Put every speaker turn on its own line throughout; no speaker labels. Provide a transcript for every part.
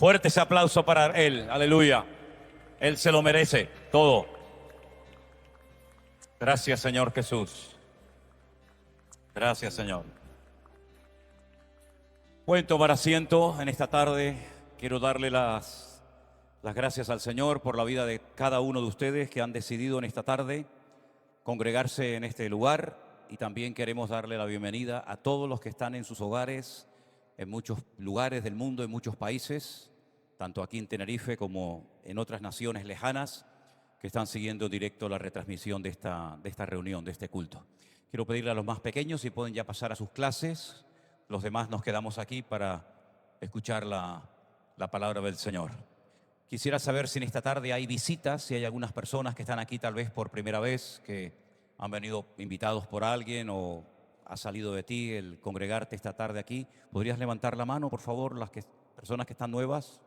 Fuerte ese aplauso para Él, aleluya. Él se lo merece todo. Gracias, Señor Jesús. Gracias, Señor. Pueden tomar asiento en esta tarde. Quiero darle las gracias al Señor por la vida de cada uno de ustedes que han decidido en esta tarde congregarse en este lugar. Y también queremos darle la bienvenida a todos los que están en sus hogares, en muchos lugares del mundo, en muchos países, tanto aquí en Tenerife como en otras naciones lejanas, que están siguiendo en directo la retransmisión de esta reunión, de este culto. Quiero pedirle a los más pequeños si pueden ya pasar a sus clases. Los demás nos quedamos aquí para escuchar la palabra del Señor. Quisiera saber si en esta tarde hay visitas, si hay algunas personas que están aquí tal vez por primera vez, que han venido invitados por alguien o ha salido de ti el congregarte esta tarde aquí. ¿Podrías levantar la mano, por favor, personas que están nuevas?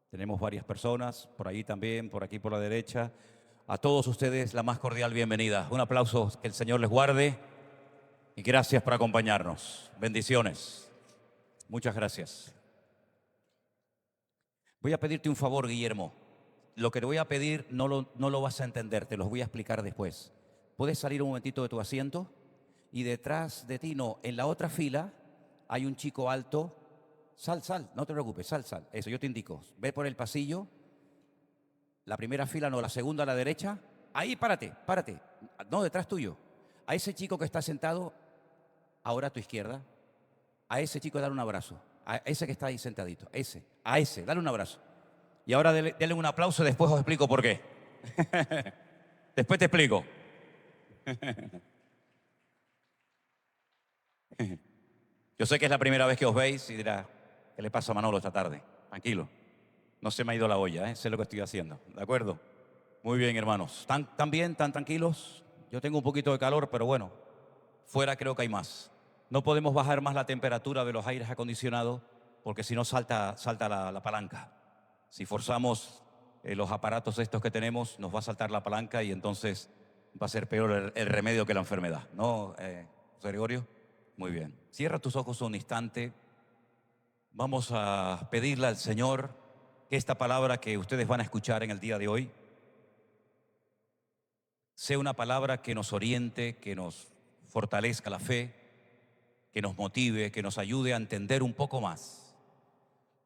Tenemos varias personas, por ahí también, por aquí por la derecha. A todos ustedes la más cordial bienvenida. Un aplauso, que el Señor les guarde y gracias por acompañarnos. Bendiciones. Muchas gracias. Voy a pedirte un favor, Guillermo. Lo que te voy a pedir no lo vas a entender, te los voy a explicar después. ¿Puedes salir un momentito de tu asiento? Y detrás de ti, no, en la otra fila hay un chico alto. Sal, no te preocupes, sal. Eso, yo te indico. Ve por el pasillo. La primera fila, no, la segunda a la derecha. Ahí, párate. No, detrás tuyo. A ese chico que está sentado, ahora a tu izquierda, a ese chico dale un abrazo. A ese que está ahí sentadito, a ese, dale un abrazo. Y ahora dele un aplauso, después os explico por qué. Después te explico. Yo sé que es la primera vez que os veis y dirá, ¿qué le pasa a Manolo esta tarde? Tranquilo, no se me ha ido la olla, sé lo que estoy haciendo, ¿de acuerdo? Muy bien, hermanos. ¿Tan bien, tan tranquilos? Yo tengo un poquito de calor, pero bueno, fuera creo que hay más. No podemos bajar más la temperatura de los aires acondicionados porque si no salta la palanca. Si forzamos los aparatos estos que tenemos, nos va a saltar la palanca y entonces va a ser peor el remedio que la enfermedad. ¿No, José Gregorio? Muy bien. Cierra tus ojos un instante. Vamos a pedirle al Señor que esta palabra que ustedes van a escuchar en el día de hoy sea una palabra que nos oriente, que nos fortalezca la fe, que nos motive, que nos ayude a entender un poco más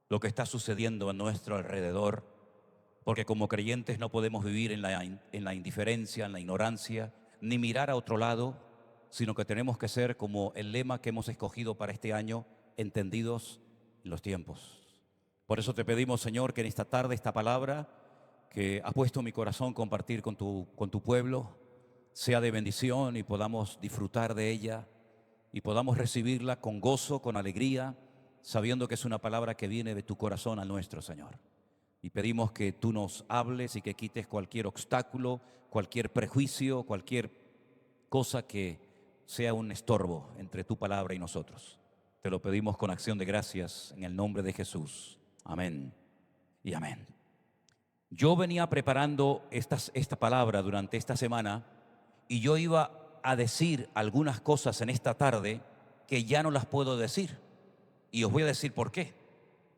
lo que está sucediendo a nuestro alrededor, porque como creyentes no podemos vivir en la indiferencia, en la ignorancia, ni mirar a otro lado, sino que tenemos que ser como el lema que hemos escogido para este año, entendidos en los tiempos. Por eso te pedimos, Señor, que en esta tarde esta palabra que has puesto en mi corazón compartir con tu pueblo sea de bendición y podamos disfrutar de ella y podamos recibirla con gozo, con alegría, sabiendo que es una palabra que viene de tu corazón al nuestro, Señor. Y pedimos que tú nos hables y que quites cualquier obstáculo, cualquier prejuicio, cualquier cosa que sea un estorbo entre tu palabra y nosotros. Te lo pedimos con acción de gracias en el nombre de Jesús. Amén y amén. Yo venía preparando esta palabra durante esta semana y yo iba a decir algunas cosas en esta tarde que ya no las puedo decir. Y os voy a decir por qué.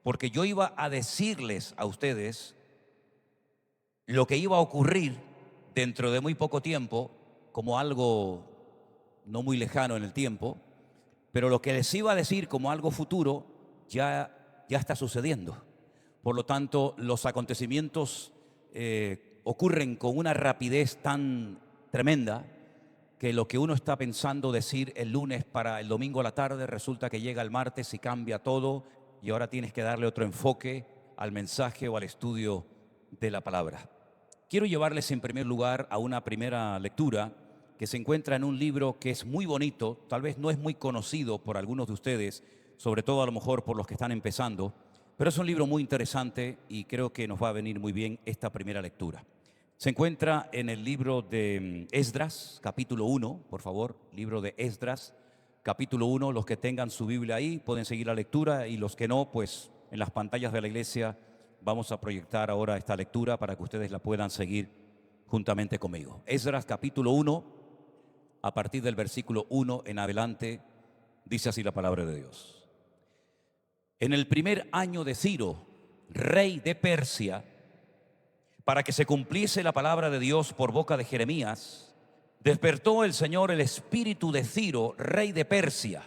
Porque yo iba a decirles a ustedes lo que iba a ocurrir dentro de muy poco tiempo, como algo no muy lejano en el tiempo, pero lo que les iba a decir como algo futuro ya está sucediendo. Por lo tanto, los acontecimientos ocurren con una rapidez tan tremenda que lo que uno está pensando decir el lunes para el domingo a la tarde resulta que llega el martes y cambia todo y ahora tienes que darle otro enfoque al mensaje o al estudio de la palabra. Quiero llevarles en primer lugar a una primera lectura que se encuentra en un libro que es muy bonito, tal vez no es muy conocido por algunos de ustedes, sobre todo a lo mejor por los que están empezando, pero es un libro muy interesante y creo que nos va a venir muy bien esta primera lectura. Se encuentra en el libro de Esdras, capítulo 1, por favor, libro de Esdras, capítulo 1. Los que tengan su Biblia ahí pueden seguir la lectura y los que no, pues en las pantallas de la iglesia vamos a proyectar ahora esta lectura para que ustedes la puedan seguir juntamente conmigo. Esdras, capítulo 1, a partir del versículo 1 en adelante, dice así la palabra de Dios. En el primer año de Ciro, rey de Persia, para que se cumpliese la palabra de Dios por boca de Jeremías, despertó el Señor el espíritu de Ciro, rey de Persia,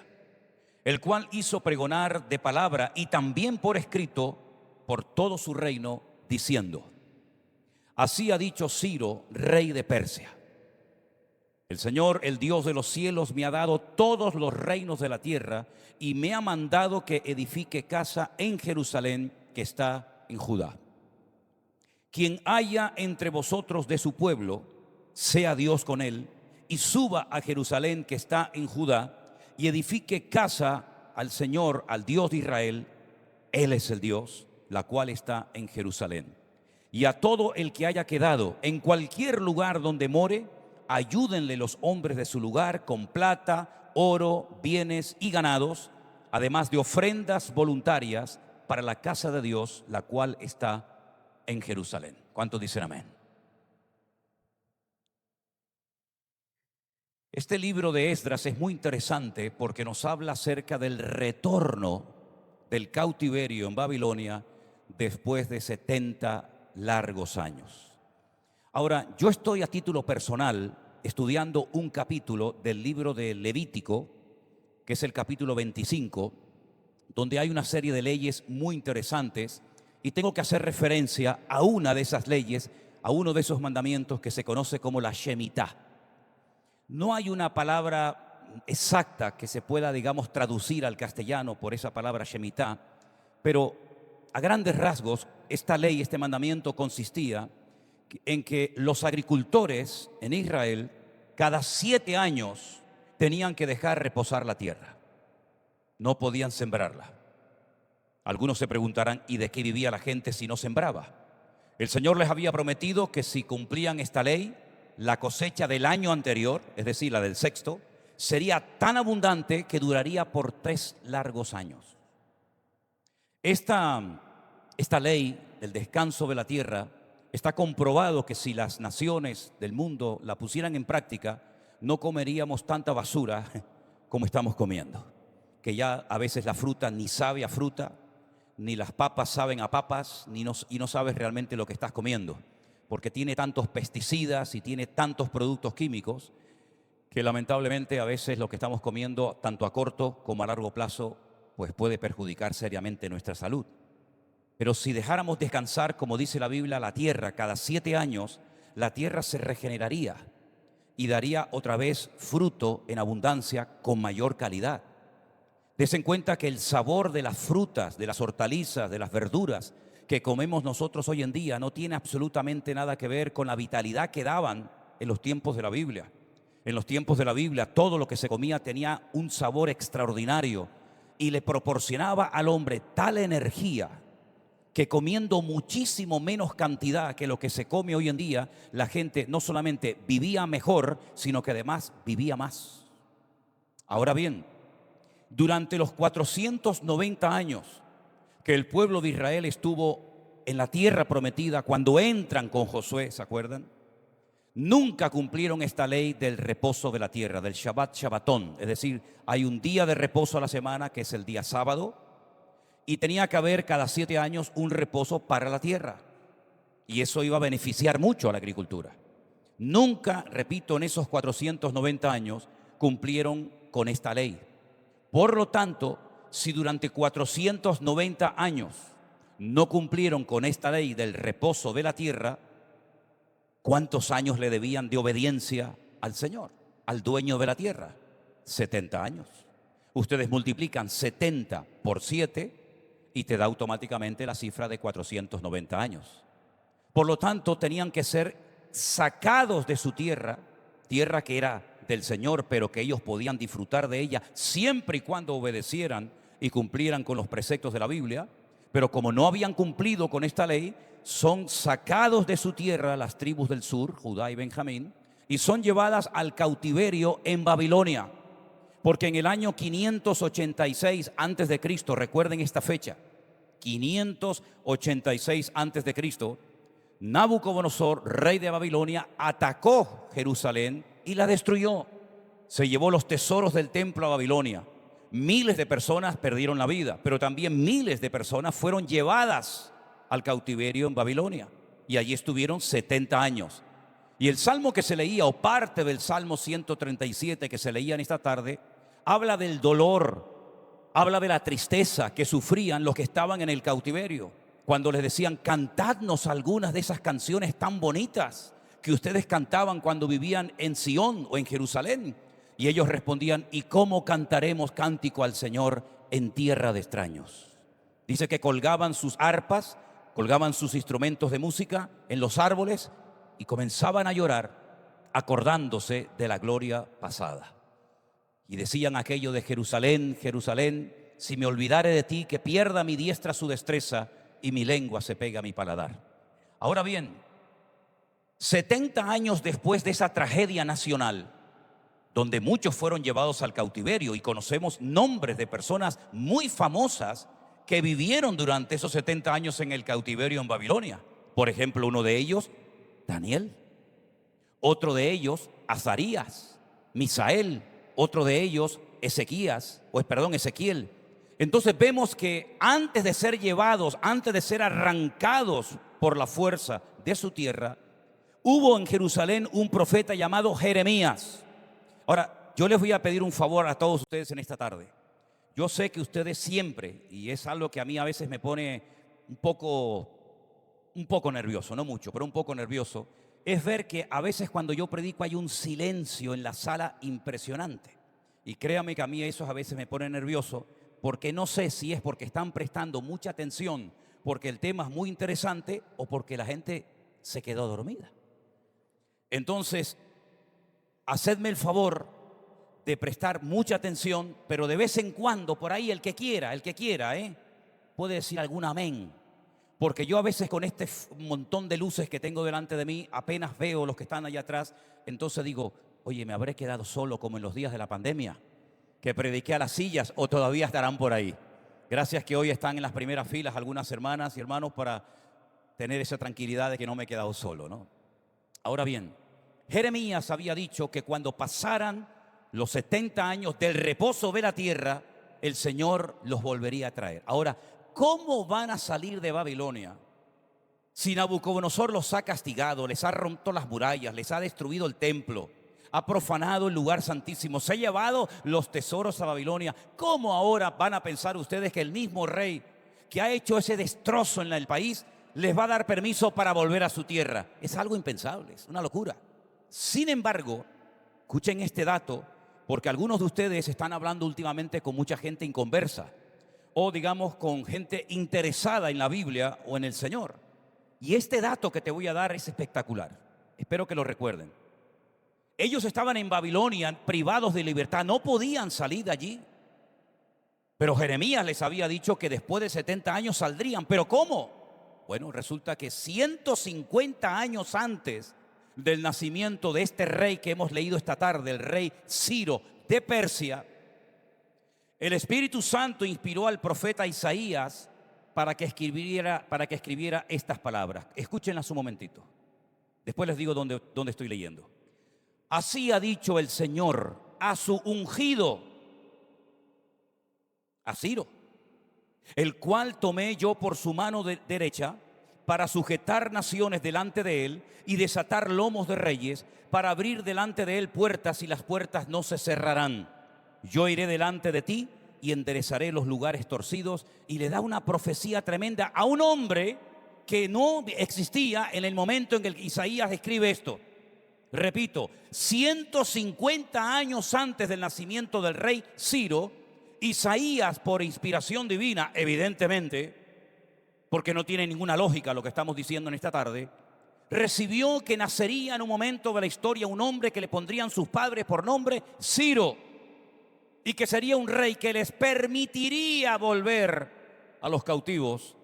el cual hizo pregonar de palabra y también por escrito por todo su reino, diciendo: así ha dicho Ciro, rey de Persia: el Señor, el Dios de los cielos, me ha dado todos los reinos de la tierra y me ha mandado que edifique casa en Jerusalén, que está en Judá. Quien haya entre vosotros de su pueblo, sea Dios con él, y suba a Jerusalén, que está en Judá, y edifique casa al Señor, al Dios de Israel. Él es el Dios, la cual está en Jerusalén. Y a todo el que haya quedado en cualquier lugar donde more, ayúdenle los hombres de su lugar con plata, oro, bienes y ganados, además de ofrendas voluntarias para la casa de Dios, la cual está en Jerusalén. ¿Cuántos dicen amén? Este libro de Esdras es muy interesante porque nos habla acerca del retorno del cautiverio en Babilonia después de 70 largos años. Ahora, yo estoy a título personal estudiando un capítulo del libro de Levítico, que es el capítulo 25, donde hay una serie de leyes muy interesantes, y tengo que hacer referencia a una de esas leyes, a uno de esos mandamientos que se conoce como la Shemitah. No hay una palabra exacta que se pueda, digamos, traducir al castellano por esa palabra Shemitah, pero a grandes rasgos esta ley, este mandamiento consistía en que los agricultores en Israel cada 7 años tenían que dejar reposar la tierra. No podían sembrarla. Algunos se preguntarán, ¿y de qué vivía la gente si no sembraba? El Señor les había prometido que si cumplían esta ley, la cosecha del año anterior, es decir, la del sexto, sería tan abundante que duraría por 3 largos años. Esta ley del descanso de la tierra, está comprobado que si las naciones del mundo la pusieran en práctica, no comeríamos tanta basura como estamos comiendo. Que ya a veces la fruta ni sabe a fruta, ni las papas saben a papas, y no sabes realmente lo que estás comiendo, porque tiene tantos pesticidas y tiene tantos productos químicos que lamentablemente a veces lo que estamos comiendo, tanto a corto como a largo plazo, pues puede perjudicar seriamente nuestra salud. Pero si dejáramos descansar, como dice la Biblia, la tierra cada 7 años, la tierra se regeneraría y daría otra vez fruto en abundancia con mayor calidad. Desen cuenta que el sabor de las frutas, de las hortalizas, de las verduras que comemos nosotros hoy en día no tiene absolutamente nada que ver con la vitalidad que daban en los tiempos de la Biblia. En los tiempos de la Biblia todo lo que se comía tenía un sabor extraordinario y le proporcionaba al hombre tal energía que comiendo muchísimo menos cantidad que lo que se come hoy en día, la gente no solamente vivía mejor, sino que además vivía más. Ahora bien, durante los 490 años que el pueblo de Israel estuvo en la tierra prometida, cuando entran con Josué, ¿se acuerdan? Nunca cumplieron esta ley del reposo de la tierra, del Shabbatón. Es decir, hay un día de reposo a la semana, que es el día sábado, y tenía que haber cada 7 años un reposo para la tierra. Y eso iba a beneficiar mucho a la agricultura. Nunca, repito, en esos 490 años cumplieron con esta ley. Por lo tanto, si durante 490 años no cumplieron con esta ley del reposo de la tierra, ¿cuántos años le debían de obediencia al Señor, al dueño de la tierra? 70 años. Ustedes multiplican 70 por 7 y te da automáticamente la cifra de 490 años. Por lo tanto, tenían que ser sacados de su tierra, tierra que era del Señor, pero que ellos podían disfrutar de ella siempre y cuando obedecieran y cumplieran con los preceptos de la Biblia. Pero como no habían cumplido con esta ley, son sacados de su tierra las tribus del sur, Judá y Benjamín, y son llevadas al cautiverio en Babilonia. Porque en el año 586 antes de Cristo, recuerden esta fecha, 586 antes de Cristo, Nabucodonosor, rey de Babilonia, atacó Jerusalén y la destruyó. Se llevó los tesoros del templo a Babilonia. Miles de personas perdieron la vida, pero también miles de personas fueron llevadas al cautiverio en Babilonia. Y allí estuvieron 70 años. Y el salmo que se leía, o parte del Salmo 137 que se leía en esta tarde, habla del dolor, habla de la tristeza que sufrían los que estaban en el cautiverio. Cuando les decían, cantadnos algunas de esas canciones tan bonitas que ustedes cantaban cuando vivían en Sión o en Jerusalén. Y ellos respondían, ¿y cómo cantaremos cántico al Señor en tierra de extraños? Dice que colgaban sus arpas, colgaban sus instrumentos de música en los árboles y comenzaban a llorar, acordándose de la gloria pasada. Y decían aquello de Jerusalén, Jerusalén, si me olvidare de ti, que pierda mi diestra su destreza y mi lengua se pega a mi paladar. Ahora bien, 70 años después de esa tragedia nacional, donde muchos fueron llevados al cautiverio, y conocemos nombres de personas muy famosas que vivieron durante esos 70 años en el cautiverio en Babilonia. Por ejemplo, uno de ellos, Daniel. Otro de ellos, Azarías, Misael. Otro de ellos, Ezequiel. Entonces vemos que antes de ser llevados, antes de ser arrancados por la fuerza de su tierra, hubo en Jerusalén un profeta llamado Jeremías. Ahora, yo les voy a pedir un favor a todos ustedes en esta tarde. Yo sé que ustedes siempre, y es algo que a mí a veces me pone un poco nervioso, no mucho, pero un poco nervioso, es ver que a veces cuando yo predico hay un silencio en la sala impresionante. Y créame que a mí eso a veces me pone nervioso, porque no sé si es porque están prestando mucha atención, porque el tema es muy interesante, o porque la gente se quedó dormida. Entonces, hacedme el favor de prestar mucha atención, pero de vez en cuando, por ahí el que quiera, puede decir algún amén. Porque yo a veces con este montón de luces que tengo delante de mí, apenas veo los que están allá atrás, entonces digo, oye, ¿me habré quedado solo como en los días de la pandemia? Que prediqué a las sillas, o todavía estarán por ahí. Gracias que hoy están en las primeras filas algunas hermanas y hermanos para tener esa tranquilidad de que no me he quedado solo, ¿no? Ahora bien, Jeremías había dicho que cuando pasaran los 70 años del reposo de la tierra, el Señor los volvería a traer. Ahora, ¿cómo van a salir de Babilonia si Nabucodonosor los ha castigado, les ha roto las murallas, les ha destruido el templo, ha profanado el lugar santísimo, se ha llevado los tesoros a Babilonia? ¿Cómo ahora van a pensar ustedes que el mismo rey que ha hecho ese destrozo en el país les va a dar permiso para volver a su tierra? Es algo impensable, es una locura. Sin embargo, escuchen este dato, porque algunos de ustedes están hablando últimamente con mucha gente inconversa, o digamos con gente interesada en la Biblia o en el Señor. Y este dato que te voy a dar es espectacular. Espero que lo recuerden. Ellos estaban en Babilonia privados de libertad, no podían salir de allí. Pero Jeremías les había dicho que después de 70 años saldrían. ¿Pero cómo? Bueno, resulta que 150 años antes del nacimiento de este rey que hemos leído esta tarde, el rey Ciro de Persia, el Espíritu Santo inspiró al profeta Isaías para que escribiera estas palabras. Escúchenlas un momentito. Después les digo dónde estoy leyendo. Así ha dicho el Señor a su ungido, a Ciro, el cual tomé yo por su mano derecha para sujetar naciones delante de él y desatar lomos de reyes, para abrir delante de él puertas y las puertas no se cerrarán. Yo iré delante de ti y enderezaré los lugares torcidos. Y le da una profecía tremenda a un hombre que no existía en el momento en que Isaías escribe esto. Repito, 150 años antes del nacimiento del rey Ciro, Isaías, por inspiración divina, evidentemente, porque no tiene ninguna lógica lo que estamos diciendo en esta tarde, recibió que nacería en un momento de la historia un hombre que le pondrían sus padres por nombre Ciro, y que sería un rey que les permitiría volver a los cautivos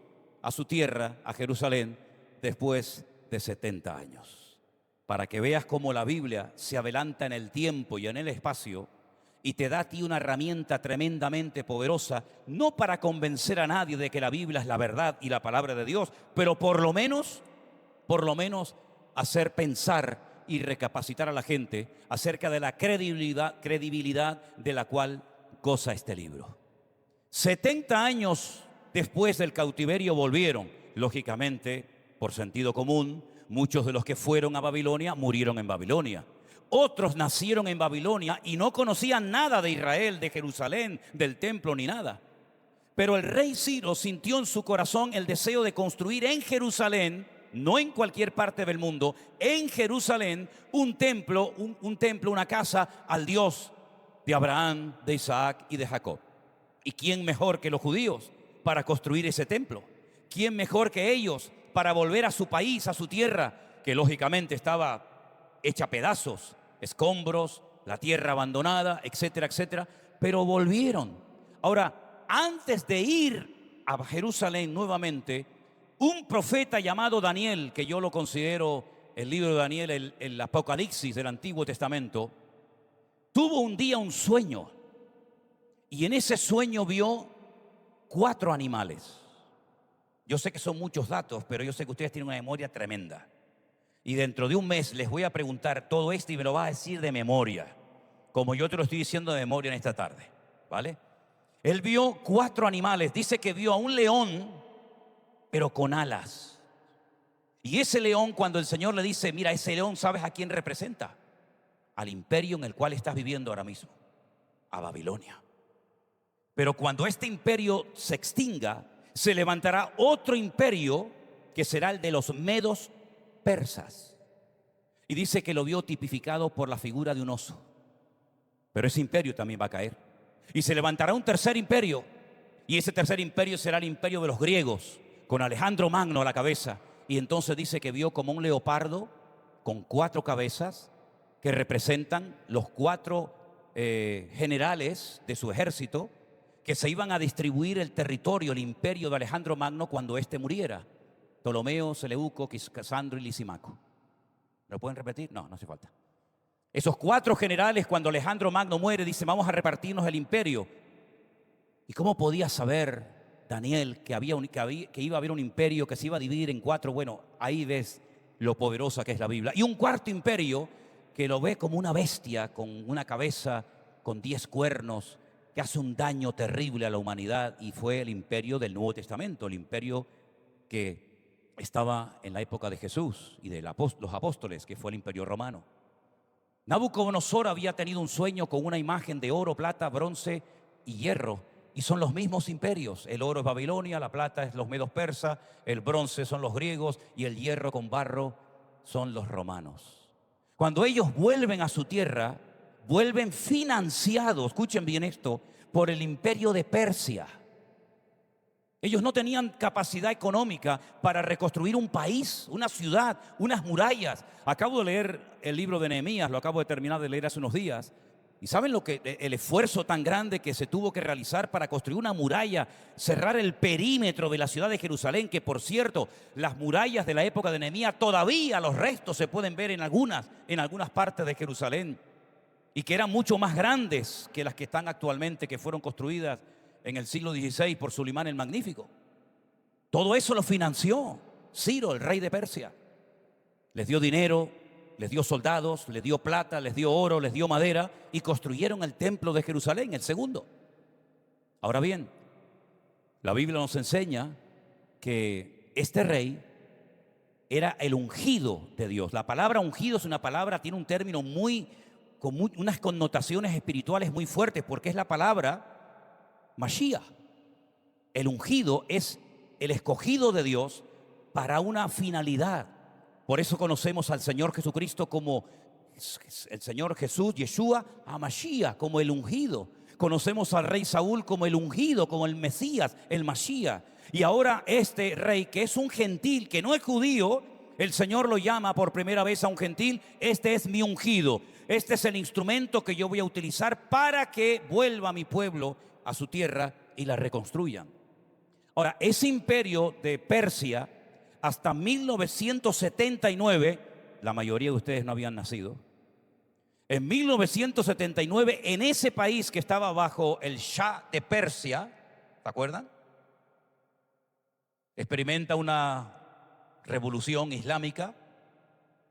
a su tierra, a Jerusalén, después de 70 años. Para que veas cómo la Biblia se adelanta en el tiempo y en el espacio, y te da a ti una herramienta tremendamente poderosa, no para convencer a nadie de que la Biblia es la verdad y la palabra de Dios, pero por lo menos hacer pensar y recapacitar a la gente acerca de la credibilidad de la cual goza este libro. 70 años después del cautiverio volvieron. lógicamente, por sentido común, muchos de los que fueron a Babilonia murieron en Babilonia. Otros nacieron en Babilonia y no conocían nada de Israel, de Jerusalén, del templo ni nada. Pero el rey Ciro sintió en su corazón el deseo de construir en Jerusalén, no en cualquier parte del mundo, en Jerusalén, un templo, una casa al Dios de Abraham, de Isaac y de Jacob. ¿Y quién mejor que los judíos para construir ese templo? ¿Quién mejor que ellos para volver a su país, a su tierra, que lógicamente estaba hecha a pedazos, escombros, la tierra abandonada, etcétera, etcétera? Pero volvieron. Ahora, antes de ir a Jerusalén nuevamente, un profeta llamado Daniel, que yo lo considero el libro de Daniel, el Apocalipsis del Antiguo Testamento, tuvo un día un sueño. Y en ese sueño vio 4 animales. Yo sé que son muchos datos, pero yo sé que ustedes tienen una memoria tremenda. Y dentro de un mes les voy a preguntar todo esto y me lo va a decir de memoria, como yo te lo estoy diciendo de memoria en esta tarde, ¿vale? Él vio 4 animales. Dice que vio a un león, pero con alas. Y ese león, cuando el Señor le dice, mira, ese león, ¿sabes a quién representa? Al imperio en el cual estás viviendo ahora mismo, a Babilonia. Pero cuando este imperio se extinga, se levantará otro imperio que será el de los medos persas. Y dice que lo vio tipificado por la figura de un oso. Pero ese imperio también va a caer. Y se levantará un tercer imperio. Y ese tercer imperio será el imperio de los griegos, con Alejandro Magno a la cabeza. Y entonces dice que vio como un leopardo con 4 cabezas que representan los 4 generales de su ejército, que se iban a distribuir el territorio, el imperio de Alejandro Magno cuando éste muriera. Ptolomeo, Seleuco, Casandro y Lisimaco. ¿Lo pueden repetir? No, no hace falta. Esos 4 generales, cuando Alejandro Magno muere, dicen, vamos a repartirnos el imperio. ¿Y cómo podía saber Daniel que iba a haber un imperio que se iba a dividir en 4? Bueno, ahí ves lo poderosa que es la Biblia. Y un cuarto imperio que lo ve como una bestia con una cabeza con 10 cuernos, que hace un daño terrible a la humanidad, y fue el imperio del Nuevo Testamento, el imperio que estaba en la época de Jesús y de los apóstoles, que fue el imperio romano. Nabucodonosor había tenido un sueño con una imagen de oro, plata, bronce y hierro, y son los mismos imperios. El oro es Babilonia, la plata es los medos persas, el bronce son los griegos y el hierro con barro son los romanos. Cuando ellos vuelven a su tierra, vuelven financiados, escuchen bien esto, por el imperio de Persia. Ellos no tenían capacidad económica para reconstruir un país, una ciudad, unas murallas. Acabo de leer el libro de Nehemías, lo acabo de terminar de leer hace unos días. ¿Y saben el esfuerzo tan grande que se tuvo que realizar para construir una muralla, cerrar el perímetro de la ciudad de Jerusalén? Que, por cierto, las murallas de la época de Nehemías, todavía los restos se pueden ver en algunas partes de Jerusalén, y que eran mucho más grandes que las que están actualmente, que fueron construidas en el siglo XVI por Sulimán el Magnífico. Todo eso lo financió Ciro, el rey de Persia. Les dio dinero, les dio soldados, les dio plata, les dio oro, les dio madera, y construyeron el templo de Jerusalén, el segundo. Ahora bien, la Biblia nos enseña que este rey era el ungido de Dios. La palabra ungido es una palabra, tiene un término con unas connotaciones espirituales muy fuertes, porque es la palabra Mashiach. El ungido es el escogido de Dios para una finalidad. Por eso conocemos al Señor Jesucristo como el Señor Jesús, Yeshua, a Mashiach, como el ungido. Conocemos al rey Saúl como el ungido, como el Mesías, el Mashiach. Y ahora este rey, que es un gentil, que no es judío, el Señor lo llama por primera vez a un gentil: este es mi ungido, este es el instrumento que yo voy a utilizar para que vuelva mi pueblo a su tierra y la reconstruyan. Ahora, ese imperio de Persia, hasta 1979, la mayoría de ustedes no habían nacido. En 1979, en ese país que estaba bajo el Shah de Persia, ¿se acuerdan? Experimenta una revolución islámica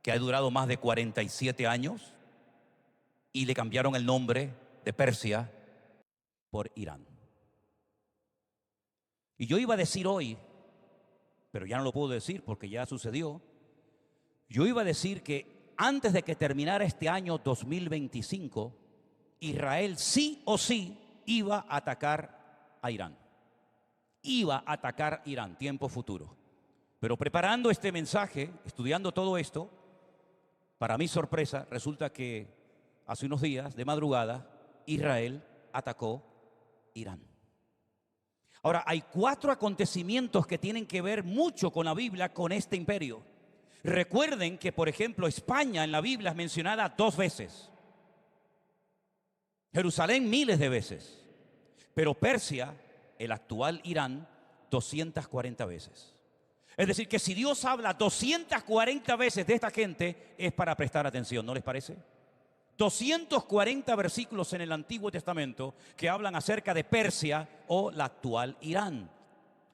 que ha durado más de 47 años, y le cambiaron el nombre de Persia por Irán. Y yo iba a decir hoy pero ya no lo puedo decir porque ya sucedió. Yo iba a decir que antes de que terminara este año 2025, Israel sí o sí iba a atacar a Irán. Iba a atacar Irán, tiempo futuro. Pero preparando este mensaje, estudiando todo esto, para mi sorpresa, resulta que hace unos días, de madrugada, Israel atacó Irán. Ahora, hay 4 acontecimientos que tienen que ver mucho con la Biblia, con este imperio. Recuerden que, por ejemplo, España en la Biblia es mencionada 2 veces. Jerusalén miles de veces. Pero Persia, el actual Irán, 240 veces. Es decir, que si Dios habla 240 veces de esta gente, es para prestar atención, ¿no les parece? 240 versículos en el Antiguo Testamento que hablan acerca de Persia o la actual Irán.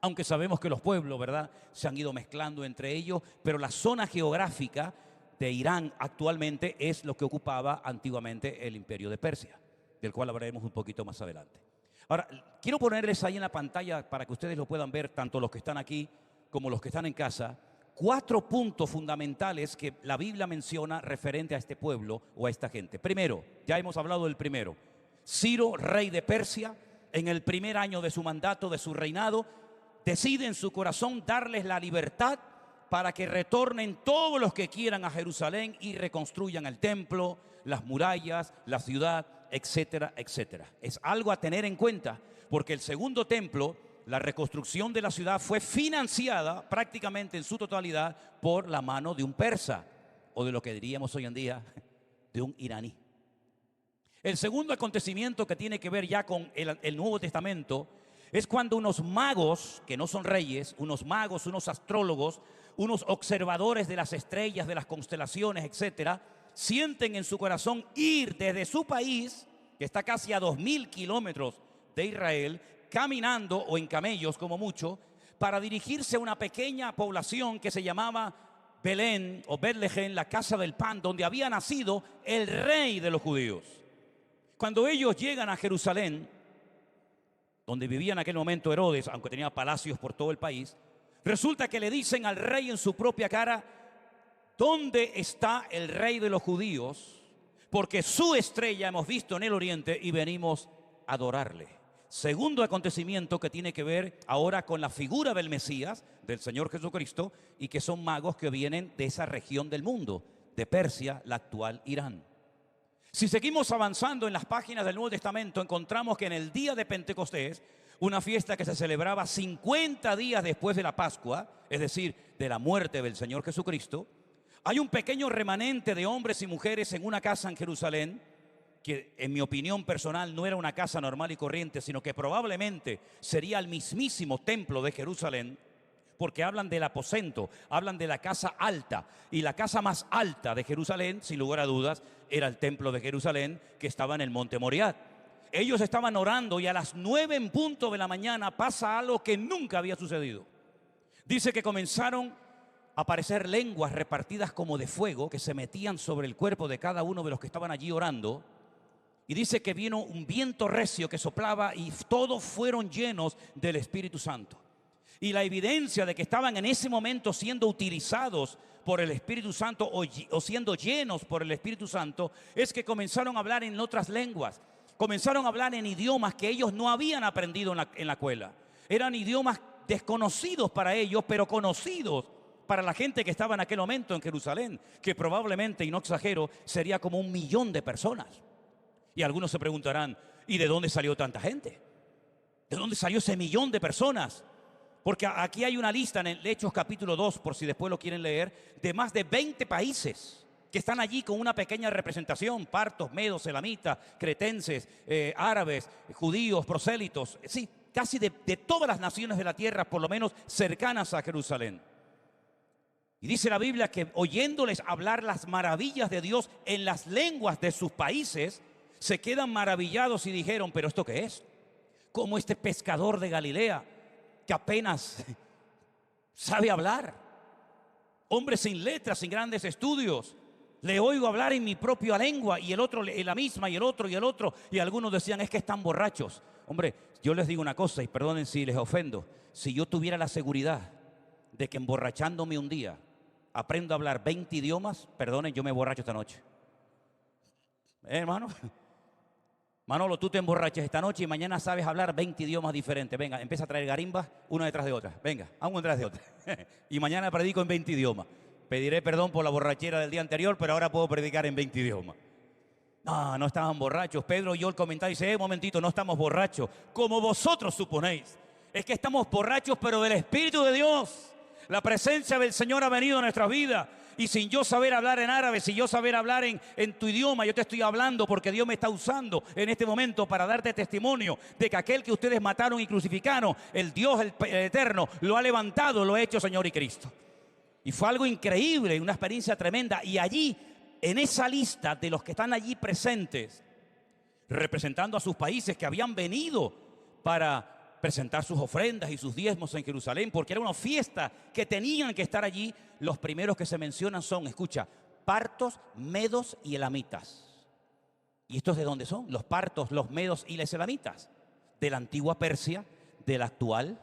Aunque sabemos que los pueblos, ¿verdad?, se han ido mezclando entre ellos, pero la zona geográfica de Irán actualmente es lo que ocupaba antiguamente el imperio de Persia, del cual hablaremos un poquito más adelante. Ahora, quiero ponerles ahí en la pantalla para que ustedes lo puedan ver, tanto los que están aquí como los que están en casa, 4 puntos fundamentales que la Biblia menciona referente a este pueblo o a esta gente. Primero, ya hemos hablado del primero, Ciro, rey de Persia, en el primer año de su mandato, de su reinado, decide en su corazón darles la libertad para que retornen todos los que quieran a Jerusalén y reconstruyan el templo, las murallas, la ciudad, etcétera, etcétera. Es algo a tener en cuenta, porque el segundo templo, la reconstrucción de la ciudad, fue financiada prácticamente en su totalidad por la mano de un persa, o de lo que diríamos hoy en día, de un iraní. El segundo acontecimiento que tiene que ver ya con el Nuevo Testamento es cuando unos magos, que no son reyes, unos magos, unos astrólogos, unos observadores de las estrellas, de las constelaciones, etcétera, sienten en su corazón ir desde su país, que está casi a 2000 kilómetros de Israel, caminando o en camellos como mucho, para dirigirse a una pequeña población que se llamaba Belén o Betlehem, la casa del pan, donde había nacido el rey de los judíos. Cuando ellos llegan a Jerusalén, donde vivía en aquel momento Herodes, aunque tenía palacios por todo el país, resulta que le dicen al rey en su propia cara: ¿dónde está el rey de los judíos? Porque su estrella hemos visto en el oriente y venimos a adorarle. Segundo acontecimiento que tiene que ver ahora con la figura del Mesías, del Señor Jesucristo, y que son magos que vienen de esa región del mundo, de Persia, la actual Irán. Si seguimos avanzando en las páginas del Nuevo Testamento, encontramos que en el día de Pentecostés, una fiesta que se celebraba 50 días después de la Pascua, es decir, de la muerte del Señor Jesucristo, hay un pequeño remanente de hombres y mujeres en una casa en Jerusalén, que en mi opinión personal no era una casa normal y corriente, sino que probablemente sería el mismísimo templo de Jerusalén, porque hablan del aposento, hablan de la casa alta, y la casa más alta de Jerusalén, sin lugar a dudas, era el templo de Jerusalén, que estaba en el monte Moriah. Ellos estaban orando y a las 9 en punto de la mañana pasa algo que nunca había sucedido. Dice que comenzaron a aparecer lenguas repartidas como de fuego que se metían sobre el cuerpo de cada uno de los que estaban allí orando. Y dice que vino un viento recio que soplaba y todos fueron llenos del Espíritu Santo. Y la evidencia de que estaban en ese momento siendo utilizados por el Espíritu Santo o siendo llenos por el Espíritu Santo es que comenzaron a hablar en otras lenguas. Comenzaron a hablar en idiomas que ellos no habían aprendido en la escuela. Eran idiomas desconocidos para ellos, pero conocidos para la gente que estaba en aquel momento en Jerusalén, que probablemente, y no exagero, sería como 1 millón de personas. Y algunos se preguntarán, ¿y de dónde salió tanta gente? ¿De dónde salió ese 1 millón de personas? Porque aquí hay una lista en el Hechos capítulo 2, por si después lo quieren leer, de más de 20 países que están allí con una pequeña representación: partos, medos, elamitas, cretenses, árabes, judíos, prosélitos, sí, casi de todas las naciones de la tierra, por lo menos cercanas a Jerusalén. Y dice la Biblia que oyéndoles hablar las maravillas de Dios en las lenguas de sus países, se quedan maravillados y dijeron: ¿pero esto qué es? ¿Cómo este pescador de Galilea, que apenas sabe hablar, hombre sin letras, sin grandes estudios, le oigo hablar en mi propia lengua, y el otro en la misma, y el otro, y algunos decían: es que están borrachos? Hombre, yo les digo una cosa, y perdonen si les ofendo: si yo tuviera la seguridad de que emborrachándome un día aprendo a hablar 20 idiomas, perdonen, yo me borracho esta noche. Hermano, Manolo, tú te emborrachas esta noche y mañana sabes hablar 20 idiomas diferentes. Venga, empieza a traer garimbas una detrás de otra. Venga, una detrás de otra. Y mañana predico en 20 idiomas. Pediré perdón por la borrachera del día anterior, pero ahora puedo predicar en 20 idiomas. No, no estaban borrachos. Pedro oyó el comentario y dice, un momentito, no estamos borrachos, como vosotros suponéis. Es que estamos borrachos, pero del Espíritu de Dios. La presencia del Señor ha venido a nuestras vidas. Y sin yo saber hablar en árabe, sin yo saber hablar en tu idioma, yo te estoy hablando porque Dios me está usando en este momento para darte testimonio de que aquel que ustedes mataron y crucificaron, el Dios el eterno, lo ha levantado, lo ha hecho Señor y Cristo. Y fue algo increíble, una experiencia tremenda. Y allí, en esa lista de los que están allí presentes, representando a sus países que habían venido para presentar sus ofrendas y sus diezmos en Jerusalén, porque era una fiesta que tenían que estar allí. Los primeros que se mencionan son, escucha, partos, medos y elamitas. ¿Y estos de dónde son? Los partos, los medos y los elamitas. De la antigua Persia, del actual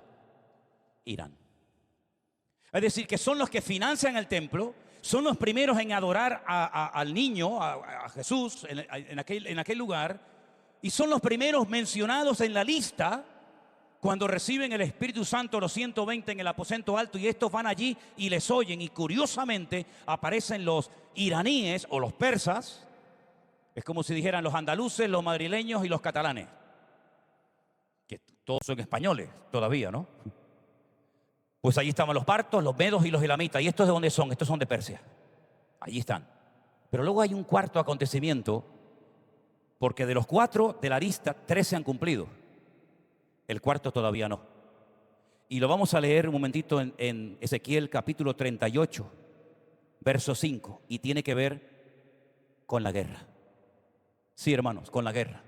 Irán. Es decir, que son los que financian el templo, son los primeros en adorar al niño, a Jesús, en aquel lugar, y son los primeros mencionados en la lista cuando reciben el Espíritu Santo, los 120 en el aposento alto, y estos van allí y les oyen, y curiosamente aparecen los iraníes o los persas. Es como si dijeran los andaluces, los madrileños y los catalanes, que todos son españoles todavía, ¿no? Pues allí estaban los partos, los medos y los elamitas. ¿Y estos de dónde son? Estos son de Persia. Allí están. Pero luego hay un cuarto acontecimiento, porque de los 4 de la lista, 3 se han cumplido. El cuarto todavía no. Y lo vamos a leer un momentito en Ezequiel capítulo 38, verso 5. Y tiene que ver con la guerra. Sí, hermanos, con la guerra.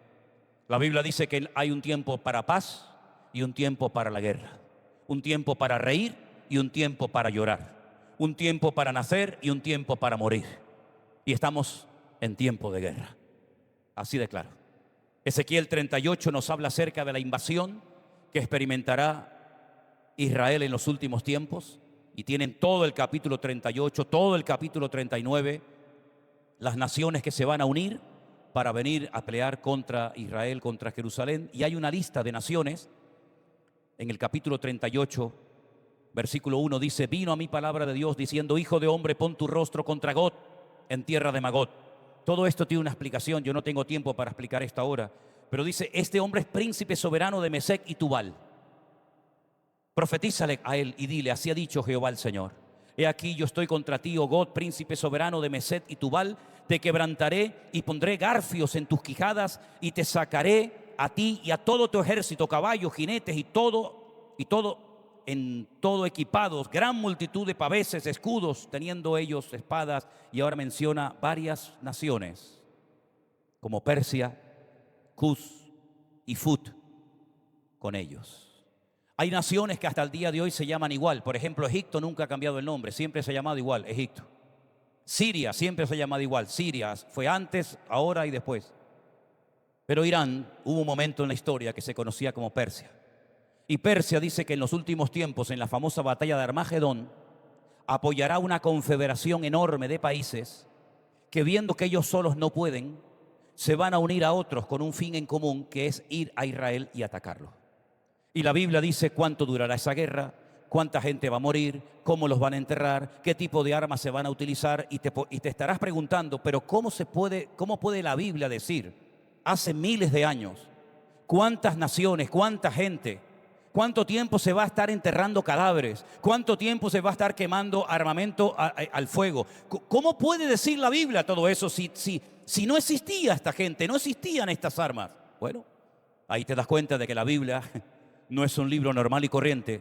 La Biblia dice que hay un tiempo para paz y un tiempo para la guerra. Un tiempo para reír y un tiempo para llorar. Un tiempo para nacer y un tiempo para morir. Y estamos en tiempo de guerra. Así de claro. Ezequiel 38 nos habla acerca de la invasión que experimentará Israel en los últimos tiempos. Y tienen todo el capítulo 38, todo el capítulo 39, las naciones que se van a unir para venir a pelear contra Israel, contra Jerusalén. Y hay una lista de naciones. En el capítulo 38, versículo 1 dice, vino a mí palabra de Dios diciendo, hijo de hombre, pon tu rostro contra Gog en tierra de Magog. Todo esto tiene una explicación, yo no tengo tiempo para explicar esto ahora, pero dice, este hombre es príncipe soberano de Mesec y Tubal. Profetízale a él y dile, así ha dicho Jehová el Señor. He aquí yo estoy contra ti, oh Gog, príncipe soberano de Mesec y Tubal, te quebrantaré y pondré garfios en tus quijadas y te sacaré a ti y a todo tu ejército, caballos, jinetes y todo equipados, gran multitud de paveses, escudos, teniendo ellos espadas. Y ahora menciona varias naciones como Persia, Cus y Fut con ellos. Hay naciones que hasta el día de hoy se llaman igual. Por ejemplo, Egipto nunca ha cambiado el nombre, siempre se ha llamado igual, Egipto. Siria siempre se ha llamado igual, Siria, fue antes, ahora y después. Pero Irán, hubo un momento en la historia que se conocía como Persia. Y Persia dice que en los últimos tiempos, en la famosa batalla de Armagedón, apoyará una confederación enorme de países que, viendo que ellos solos no pueden, se van a unir a otros con un fin en común, que es ir a Israel y atacarlo. Y la Biblia dice cuánto durará esa guerra, cuánta gente va a morir, cómo los van a enterrar, qué tipo de armas se van a utilizar. Y te estarás preguntando, pero ¿cómo puede la Biblia decir, hace miles de años, cuántas naciones, cuánta gente, cuánto tiempo se va a estar enterrando cadáveres, cuánto tiempo se va a estar quemando armamento al fuego? ¿Cómo puede decir la Biblia todo eso si no existía esta gente, no existían estas armas? Bueno, ahí te das cuenta de que la Biblia no es un libro normal y corriente,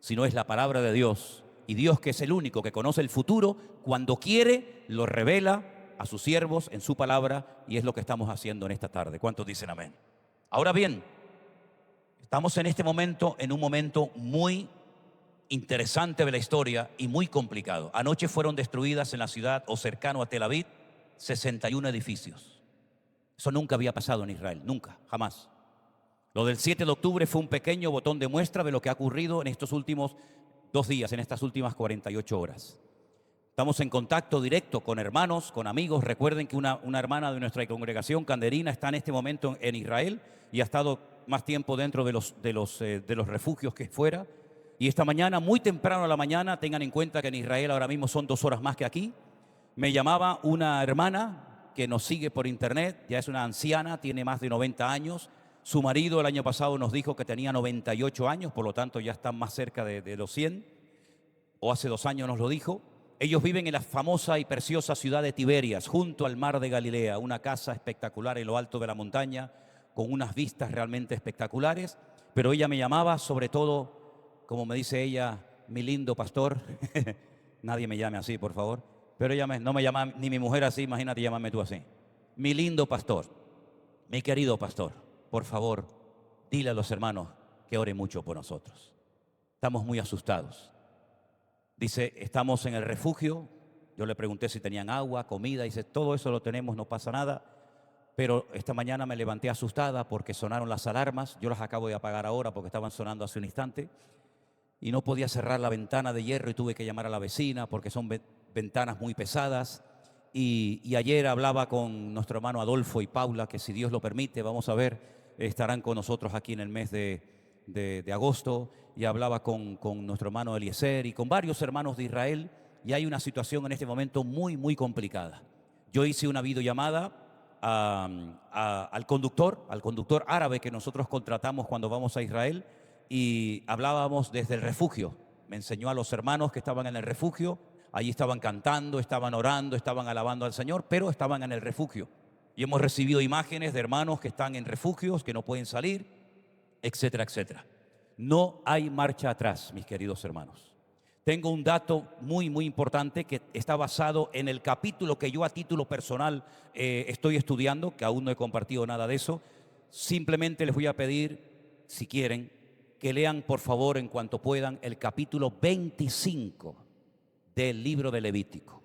sino es la palabra de Dios. Y Dios, que es el único que conoce el futuro, cuando quiere, lo revela a sus siervos en su palabra, y es lo que estamos haciendo en esta tarde. ¿Cuántos dicen amén? Ahora bien, estamos en este momento, en un momento muy interesante de la historia y muy complicado. Anoche fueron destruidas en la ciudad o cercano a Tel Aviv 61 edificios. Eso nunca había pasado en Israel, nunca, jamás. Lo del 7 de octubre fue un pequeño botón de muestra de lo que ha ocurrido en estos últimos 2 días en estas últimas 48 horas. Estamos en contacto directo con hermanos, con amigos. Recuerden que una hermana de nuestra congregación, Canderina, está en este momento en Israel y ha estado más tiempo dentro de los refugios que fuera. Y esta mañana, muy temprano a la mañana, tengan en cuenta que en Israel ahora mismo son 2 horas más que aquí, me llamaba una hermana que nos sigue por internet, ya es una anciana, tiene más de 90 años. Su marido el año pasado nos dijo que tenía 98 años, por lo tanto ya están más cerca de los 100, o hace 2 años nos lo dijo. Ellos viven en la famosa y preciosa ciudad de Tiberias, junto al mar de Galilea, una casa espectacular en lo alto de la montaña, con unas vistas realmente espectaculares. Pero ella me llamaba, sobre todo, como me dice ella, mi lindo pastor. Nadie me llame así, por favor. Pero ella no me llama ni mi mujer así, imagínate llamarme tú así. Mi lindo pastor, mi querido pastor, por favor, dile a los hermanos que oren mucho por nosotros. Estamos muy asustados. Dice, estamos en el refugio. Yo le pregunté si tenían agua, comida. Dice, todo eso lo tenemos, no pasa nada. Pero esta mañana me levanté asustada porque sonaron las alarmas. Yo las acabo de apagar ahora porque estaban sonando hace un instante. Y no podía cerrar la ventana de hierro y tuve que llamar a la vecina porque son ventanas muy pesadas. Y ayer hablaba con nuestro hermano Adolfo y Paula, que si Dios lo permite, vamos a ver, estarán con nosotros aquí en el mes de agosto, y hablaba con nuestro hermano Eliezer y con varios hermanos de Israel, y hay una situación en este momento muy, muy complicada. Yo hice una videollamada al conductor árabe que nosotros contratamos cuando vamos a Israel, y hablábamos desde el refugio. Me enseñó a los hermanos que estaban en el refugio, allí estaban cantando, estaban orando, estaban alabando al Señor, pero estaban en el refugio. Y hemos recibido imágenes de hermanos que están en refugios, que no pueden salir, etcétera, etcétera. No hay marcha atrás, mis queridos hermanos. Tengo un dato muy, muy importante que está basado en el capítulo que yo a título personal estoy estudiando, que aún no he compartido nada de eso. Simplemente les voy a pedir, si quieren, que lean por favor en cuanto puedan el capítulo 25 del libro de Levítico.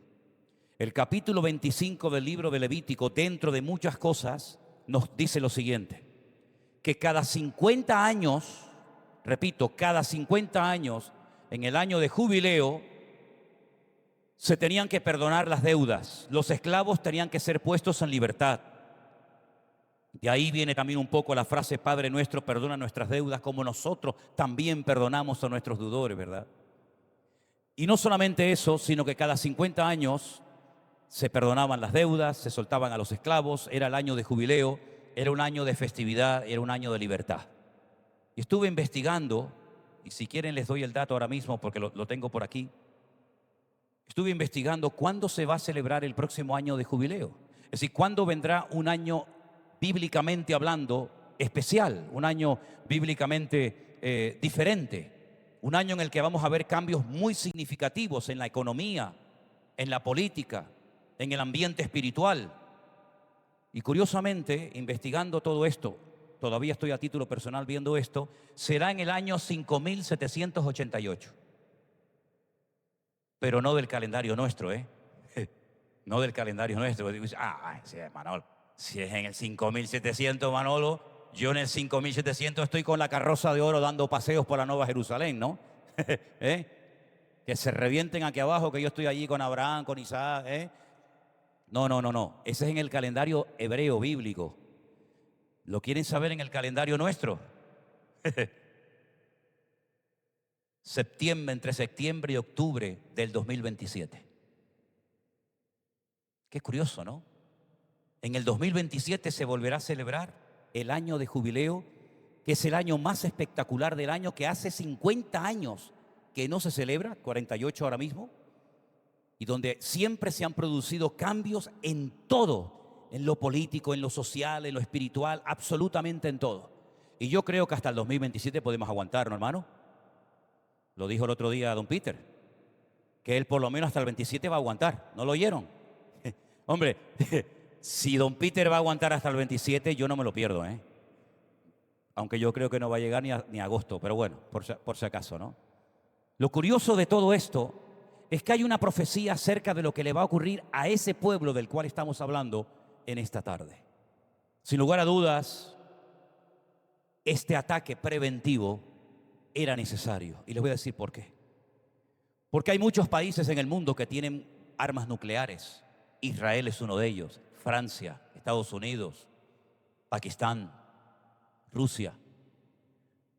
El capítulo 25 del libro de Levítico, dentro de muchas cosas, nos dice lo siguiente: que cada 50 años, repito, cada 50 años, en el año de jubileo, se tenían que perdonar las deudas. Los esclavos tenían que ser puestos en libertad. De ahí viene también un poco la frase, Padre nuestro, perdona nuestras deudas como nosotros también perdonamos a nuestros deudores, ¿verdad? Y no solamente eso, sino que cada 50 años se perdonaban las deudas, se soltaban a los esclavos, era el año de jubileo, era un año de festividad, era un año de libertad. Y estuve investigando, y si quieren les doy el dato ahora mismo porque lo tengo por aquí. Estuve investigando cuándo se va a celebrar el próximo año de jubileo. Es decir, cuándo vendrá un año bíblicamente hablando especial, un año bíblicamente diferente, un año en el que vamos a ver cambios muy significativos en la economía, en la política, en el ambiente espiritual. Y curiosamente, investigando todo esto, todavía estoy a título personal viendo esto, será en el año 5788. Pero no del calendario nuestro, ¿eh? No del calendario nuestro. Sí, Manolo, si es en el 5700, Manolo, yo en el 5700 estoy con la carroza de oro dando paseos por la Nueva Jerusalén, ¿no? Que se revienten aquí abajo, que yo estoy allí con Abraham, con Isaac, ¿eh? No. Ese es en el calendario hebreo bíblico. ¿Lo quieren saber en el calendario nuestro? Entre septiembre y octubre del 2027. Qué curioso, ¿no? En el 2027 se volverá a celebrar el año de jubileo, que es el año más espectacular del año, que hace 50 años que no se celebra, 48 ahora mismo, y donde siempre se han producido cambios en todo, en lo político, en lo social, en lo espiritual, absolutamente en todo. Y yo creo que hasta el 2027 podemos aguantar, ¿no, hermano? Lo dijo el otro día don Peter, que él por lo menos hasta el 27 va a aguantar. ¿No lo oyeron? Hombre, si don Peter va a aguantar hasta el 27, yo no me lo pierdo, ¿eh? Aunque yo creo que no va a llegar ni a agosto, pero bueno, por si acaso, ¿no? Lo curioso de todo esto es que hay una profecía acerca de lo que le va a ocurrir a ese pueblo del cual estamos hablando en esta tarde. Sin lugar a dudas, este ataque preventivo era necesario. Y les voy a decir por qué. Porque hay muchos países en el mundo que tienen armas nucleares. Israel es uno de ellos, Francia, Estados Unidos, Pakistán, Rusia.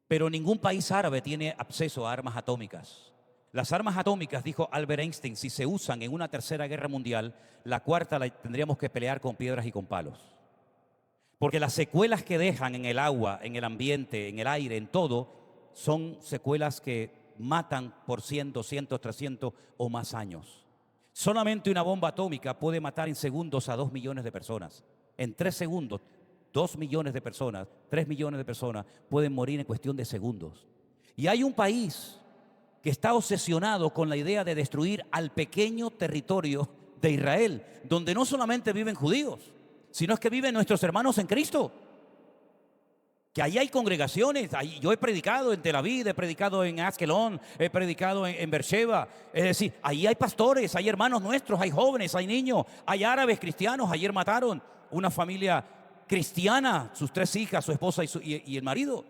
Pero ningún país árabe tiene acceso a armas atómicas. Las armas atómicas, dijo Albert Einstein, si se usan en una tercera guerra mundial, la cuarta la tendríamos que pelear con piedras y con palos. Porque las secuelas que dejan en el agua, en el ambiente, en el aire, en todo, son secuelas que matan por 100, 200, 300 o más años. Solamente una bomba atómica puede matar en segundos a 2 millones de personas. En 3 segundos, 2 millones de personas, 3 millones de personas pueden morir en cuestión de segundos. Y hay un país que está obsesionado con la idea de destruir al pequeño territorio de Israel, donde no solamente viven judíos, sino es que viven nuestros hermanos en Cristo. Que ahí hay congregaciones, yo he predicado en Tel Aviv, he predicado en Askelon, he predicado en Beersheba. Es decir, ahí hay pastores, hay hermanos nuestros, hay jóvenes, hay niños, hay árabes cristianos. Ayer mataron una familia cristiana, sus 3 hijas, su esposa y el marido.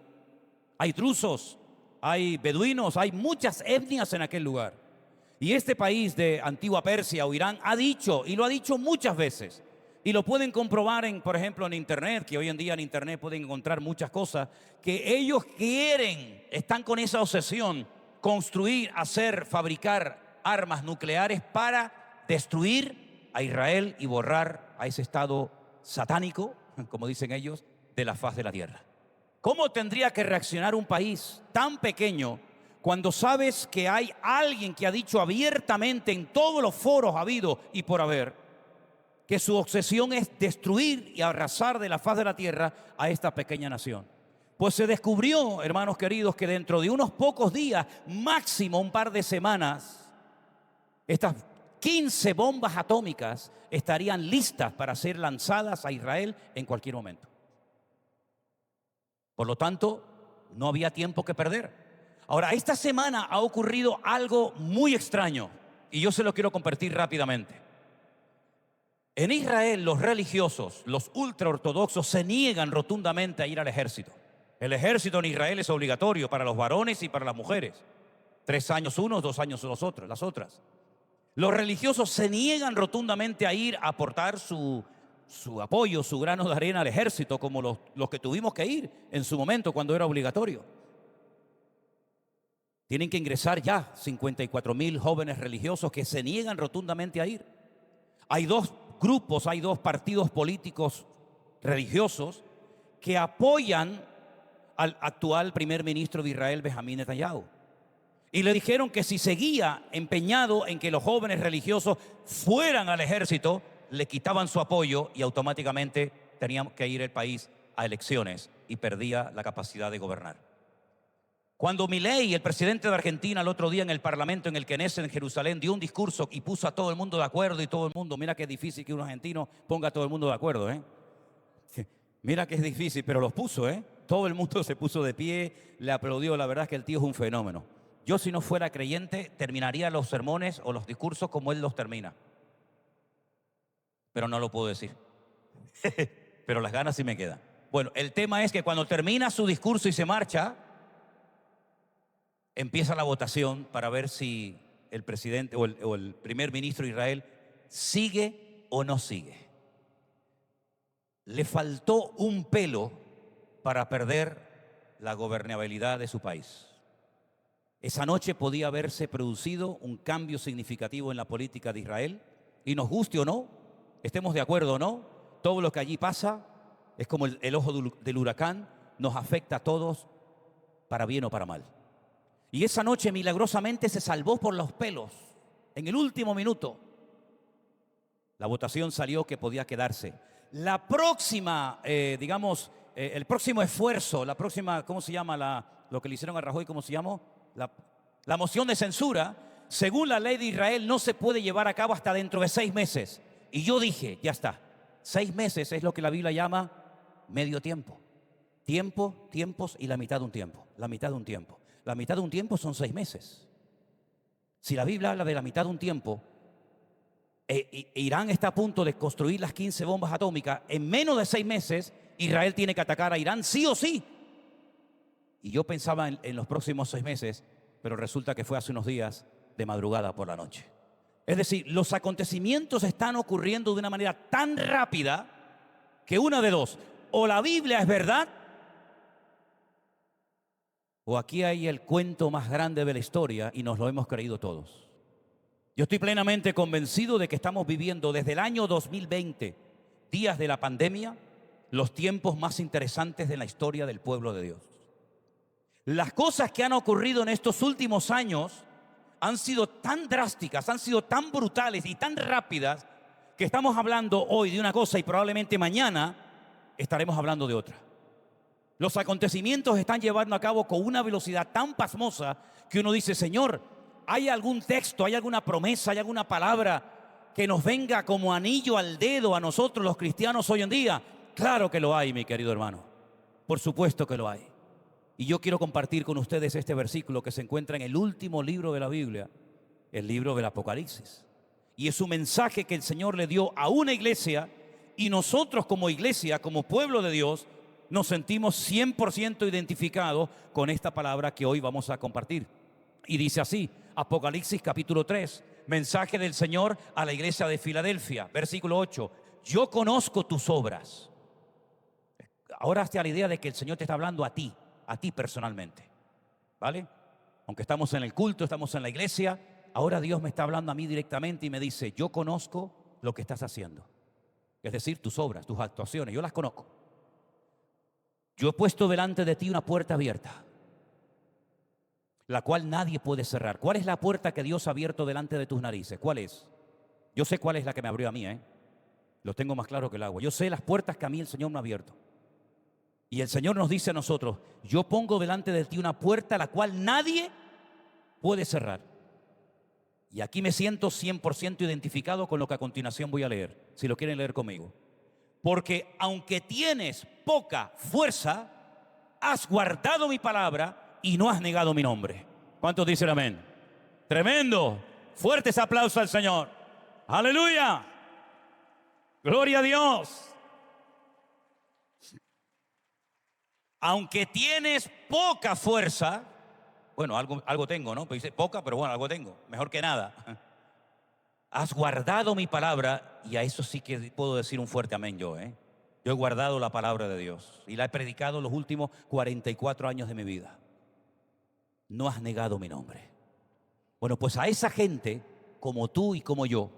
Hay drusos, hay beduinos, hay muchas etnias en aquel lugar. Y este país de antigua Persia o Irán ha dicho, y lo ha dicho muchas veces, y lo pueden comprobar, por ejemplo, en Internet, que hoy en día en Internet pueden encontrar muchas cosas, que ellos quieren, están con esa obsesión, construir, hacer, fabricar armas nucleares para destruir a Israel y borrar a ese estado satánico, como dicen ellos, de la faz de la tierra. ¿Cómo tendría que reaccionar un país tan pequeño cuando sabes que hay alguien que ha dicho abiertamente en todos los foros habidos y por haber que su obsesión es destruir y arrasar de la faz de la tierra a esta pequeña nación? Pues se descubrió, hermanos queridos, que dentro de unos pocos días, máximo un par de semanas, estas 15 bombas atómicas estarían listas para ser lanzadas a Israel en cualquier momento. Por lo tanto, no había tiempo que perder. Ahora, esta semana ha ocurrido algo muy extraño y yo se lo quiero compartir rápidamente. En Israel, los religiosos, los ultraortodoxos, se niegan rotundamente a ir al ejército. El ejército en Israel es obligatorio para los varones y para las mujeres. 3 años unos, 2 años las otras. Los religiosos se niegan rotundamente a ir a aportar su apoyo, su grano de arena al ejército, como los que tuvimos que ir en su momento cuando era obligatorio. Tienen que ingresar ya 54,000 jóvenes religiosos que se niegan rotundamente a ir. Hay 2 grupos, hay 2 partidos políticos religiosos que apoyan al actual primer ministro de Israel, Benjamín Netanyahu. Y le dijeron que si seguía empeñado en que los jóvenes religiosos fueran al ejército, le quitaban su apoyo y automáticamente tenía que ir el país a elecciones y perdía la capacidad de gobernar. Cuando Milei, el presidente de Argentina, el otro día en el Parlamento, en el Knesset en Jerusalén, dio un discurso y puso a todo el mundo de acuerdo y todo el mundo, mira que es difícil que un argentino ponga a todo el mundo de acuerdo, ¿eh? Mira que es difícil, pero los puso, ¿eh? Todo el mundo se puso de pie, le aplaudió. La verdad es que el tío es un fenómeno. Yo, si no fuera creyente, terminaría los sermones o los discursos como él los termina. Pero no lo puedo decir. Pero las ganas sí me quedan. Bueno, el tema es que cuando termina su discurso y se marcha, empieza la votación para ver si el presidente o el primer ministro de Israel sigue o no sigue. Le faltó un pelo para perder la gobernabilidad de su país. Esa noche podía haberse producido un cambio significativo en la política de Israel, y nos guste o no, estemos de acuerdo o no, todo lo que allí pasa es como el ojo del huracán, nos afecta a todos para bien o para mal. Y esa noche milagrosamente se salvó por los pelos. En el último minuto, la votación salió que podía quedarse. La próxima, el próximo esfuerzo, la próxima, ¿cómo se llama? Lo que le hicieron a Rajoy, ¿cómo se llamó? La moción de censura, según la ley de Israel, no se puede llevar a cabo hasta dentro de 6 meses. Y yo dije, ya está, 6 meses es lo que la Biblia llama medio tiempo. Tiempos y la mitad de un tiempo. La mitad de un tiempo. La mitad de un tiempo son 6 meses. Si la Biblia habla de la mitad de un tiempo, Irán está a punto de construir las 15 bombas atómicas. En menos de 6 meses, Israel tiene que atacar a Irán sí o sí. Y yo pensaba en los próximos 6 meses, pero resulta que fue hace unos días de madrugada por la noche. Es decir, los acontecimientos están ocurriendo de una manera tan rápida que una de dos: o la Biblia es verdad, o aquí hay el cuento más grande de la historia y nos lo hemos creído todos. Yo estoy plenamente convencido de que estamos viviendo desde el año 2020, días de la pandemia, los tiempos más interesantes de la historia del pueblo de Dios. Las cosas que han ocurrido en estos últimos años han sido tan drásticas, han sido tan brutales y tan rápidas que estamos hablando hoy de una cosa y probablemente mañana estaremos hablando de otra. Los acontecimientos están llevando a cabo con una velocidad tan pasmosa que uno dice: Señor, ¿hay algún texto, hay alguna promesa, hay alguna palabra que nos venga como anillo al dedo a nosotros los cristianos hoy en día? Claro que lo hay, mi querido hermano. Por supuesto que lo hay. Y yo quiero compartir con ustedes este versículo que se encuentra en el último libro de la Biblia, el libro del Apocalipsis. Y es un mensaje que el Señor le dio a una iglesia, y nosotros como iglesia, como pueblo de Dios, nos sentimos 100% identificados con esta palabra que hoy vamos a compartir. Y dice así, Apocalipsis capítulo 3, mensaje del Señor a la iglesia de Filadelfia, versículo 8. Yo conozco tus obras. Ahora hazte a la idea de que el Señor te está hablando a ti personalmente, ¿vale? Aunque estamos en el culto, estamos en la iglesia, ahora Dios me está hablando a mí directamente y me dice: yo conozco lo que estás haciendo. Es decir, tus obras, tus actuaciones, yo las conozco. Yo he puesto delante de ti una puerta abierta, la cual nadie puede cerrar. ¿Cuál es la puerta que Dios ha abierto delante de tus narices? ¿Cuál es? Yo sé cuál es la que me abrió a mí, Lo tengo más claro que el agua. Yo sé las puertas que a mí el Señor me ha abierto. Y el Señor nos dice a nosotros: yo pongo delante de ti una puerta la cual nadie puede cerrar. Y aquí me siento 100% identificado con lo que a continuación voy a leer, si lo quieren leer conmigo. Porque aunque tienes poca fuerza, has guardado mi palabra y no has negado mi nombre. ¿Cuántos dicen amén? Tremendo. Fuertes aplausos al Señor. Aleluya. Gloria a Dios. Aunque tienes poca fuerza, bueno, algo tengo, ¿no? Pues dice poca, pero bueno, algo tengo, mejor que nada. Has guardado mi palabra, y a eso sí que puedo decir un fuerte amén yo, Yo he guardado la palabra de Dios y la he predicado los últimos 44 años de mi vida. No has negado mi nombre. Bueno, pues a esa gente, como tú y como yo,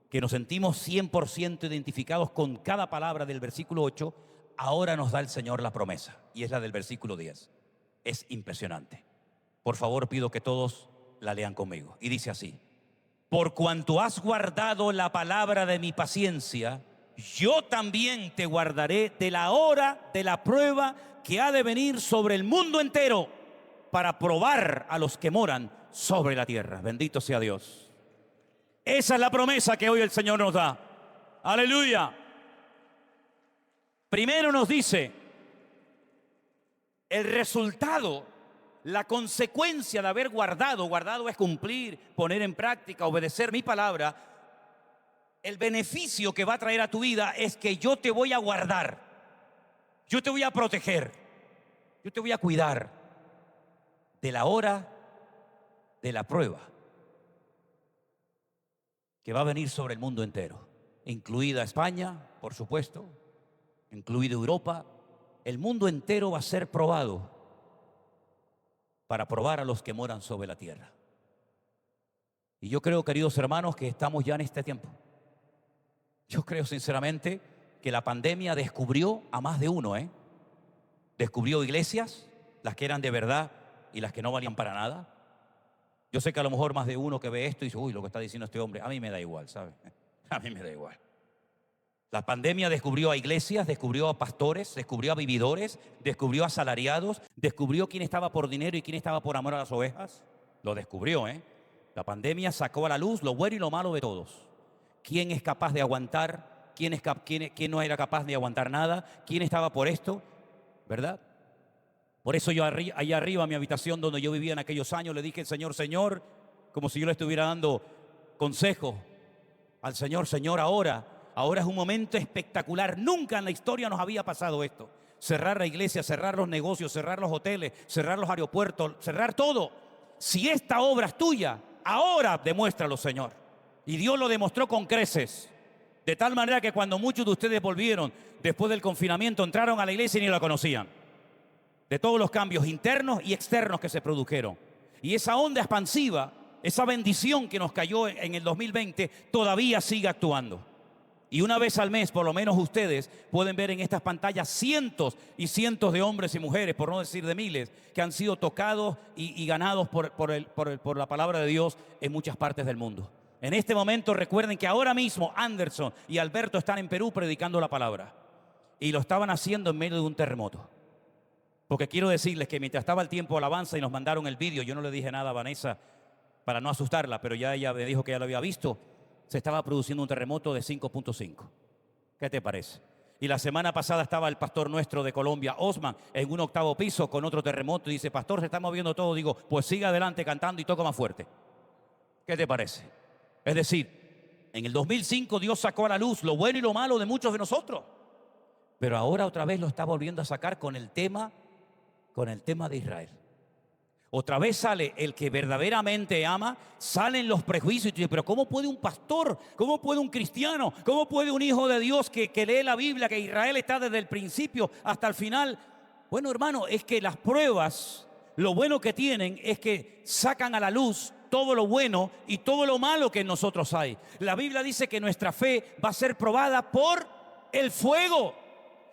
que nos sentimos 100% identificados con cada palabra del versículo 8, ahora nos da el Señor la promesa, y es la del versículo 10. Es impresionante. Por favor, pido que todos la lean conmigo. Y dice así: por cuanto has guardado la palabra de mi paciencia, yo también te guardaré de la hora de la prueba que ha de venir sobre el mundo entero, para probar a los que moran sobre la tierra. Bendito sea Dios. Esa es la promesa que hoy el Señor nos da. Aleluya. Primero nos dice el resultado, la consecuencia de haber guardado es cumplir, poner en práctica, obedecer mi palabra. El beneficio que va a traer a tu vida es que yo te voy a guardar, yo te voy a proteger, yo te voy a cuidar de la hora de la prueba que va a venir sobre el mundo entero, incluida España, por supuesto, incluido Europa. El mundo entero va a ser probado para probar a los que moran sobre la tierra. Y yo creo, queridos hermanos, que estamos ya en este tiempo. Yo creo sinceramente que la pandemia descubrió a más de uno, Descubrió iglesias, las que eran de verdad y las que no valían para nada. Yo sé que a lo mejor más de uno que ve esto y dice: uy, lo que está diciendo este hombre, a mí me da igual, ¿sabe? A mí me da igual. La pandemia descubrió a iglesias, descubrió a pastores, descubrió a vividores, descubrió a asalariados, descubrió quién estaba por dinero y quién estaba por amor a las ovejas. Lo descubrió, La pandemia sacó a la luz lo bueno y lo malo de todos. ¿Quién es capaz de aguantar? ¿Quién no era capaz de aguantar nada? ¿Quién estaba por esto? ¿Verdad? Por eso yo allá arriba en mi habitación donde yo vivía en aquellos años le dije: Señor, Señor, como si yo le estuviera dando consejo al Señor: Señor, ahora es un momento espectacular. Nunca en la historia nos había pasado esto. Cerrar la iglesia, cerrar los negocios, cerrar los hoteles, cerrar los aeropuertos, cerrar todo. Si esta obra es tuya, Ahora demuéstralo, Señor. Y Dios lo demostró con creces. De tal manera que cuando muchos de ustedes volvieron después del confinamiento, entraron a la iglesia y ni la conocían. De todos los cambios internos y externos que se produjeron. Y esa onda expansiva, esa bendición que nos cayó en el 2020, todavía sigue actuando. Y una vez al mes, por lo menos ustedes pueden ver en estas pantallas cientos y cientos de hombres y mujeres, por no decir de miles, que han sido tocados y ganados por la palabra de Dios en muchas partes del mundo. En este momento recuerden que ahora mismo Anderson y Alberto están en Perú predicando la palabra. Y lo estaban haciendo en medio de un terremoto. Porque quiero decirles que mientras estaba el tiempo de alabanza y nos mandaron el vídeo, yo no le dije nada a Vanessa para no asustarla, pero ya ella me dijo que ya lo había visto. Se estaba produciendo un terremoto de 5.5. ¿Qué te parece? Y la semana pasada estaba el pastor nuestro de Colombia, Osman, en un 8º piso con otro terremoto. Y dice, pastor, se está moviendo todo. Digo, pues siga adelante cantando y toca más fuerte. ¿Qué te parece? Es decir, en el 2005 Dios sacó a la luz lo bueno y lo malo de muchos de nosotros. Pero ahora otra vez lo está volviendo a sacar con el tema de Israel. Otra vez sale el que verdaderamente ama, salen los prejuicios y tú dices, pero ¿cómo puede un pastor, cómo puede un cristiano, cómo puede un hijo de Dios que lee la Biblia, que Israel está desde el principio hasta el final? Bueno, hermano, es que las pruebas, lo bueno que tienen es que sacan a la luz todo lo bueno y todo lo malo que en nosotros hay. La Biblia dice que nuestra fe va a ser probada por el fuego.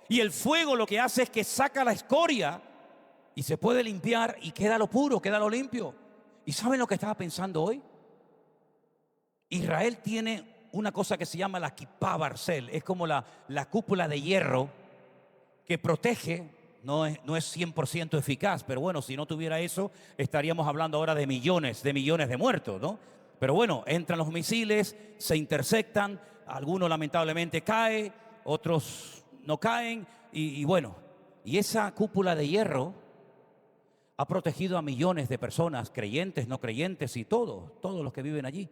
Y el fuego lo que hace es que saca la escoria y se puede limpiar y queda lo puro, queda lo limpio. ¿Y saben lo que estaba pensando hoy? Israel tiene una cosa que se llama la Kipá Barcel. Es como la cúpula de hierro que protege. No es 100% eficaz, pero bueno, si no tuviera eso, estaríamos hablando ahora de millones de muertos, ¿no? Pero bueno, entran los misiles, se intersectan, algunos lamentablemente caen, otros no caen, y bueno, y esa cúpula de hierro ha protegido a millones de personas, creyentes, no creyentes y todos los que viven allí.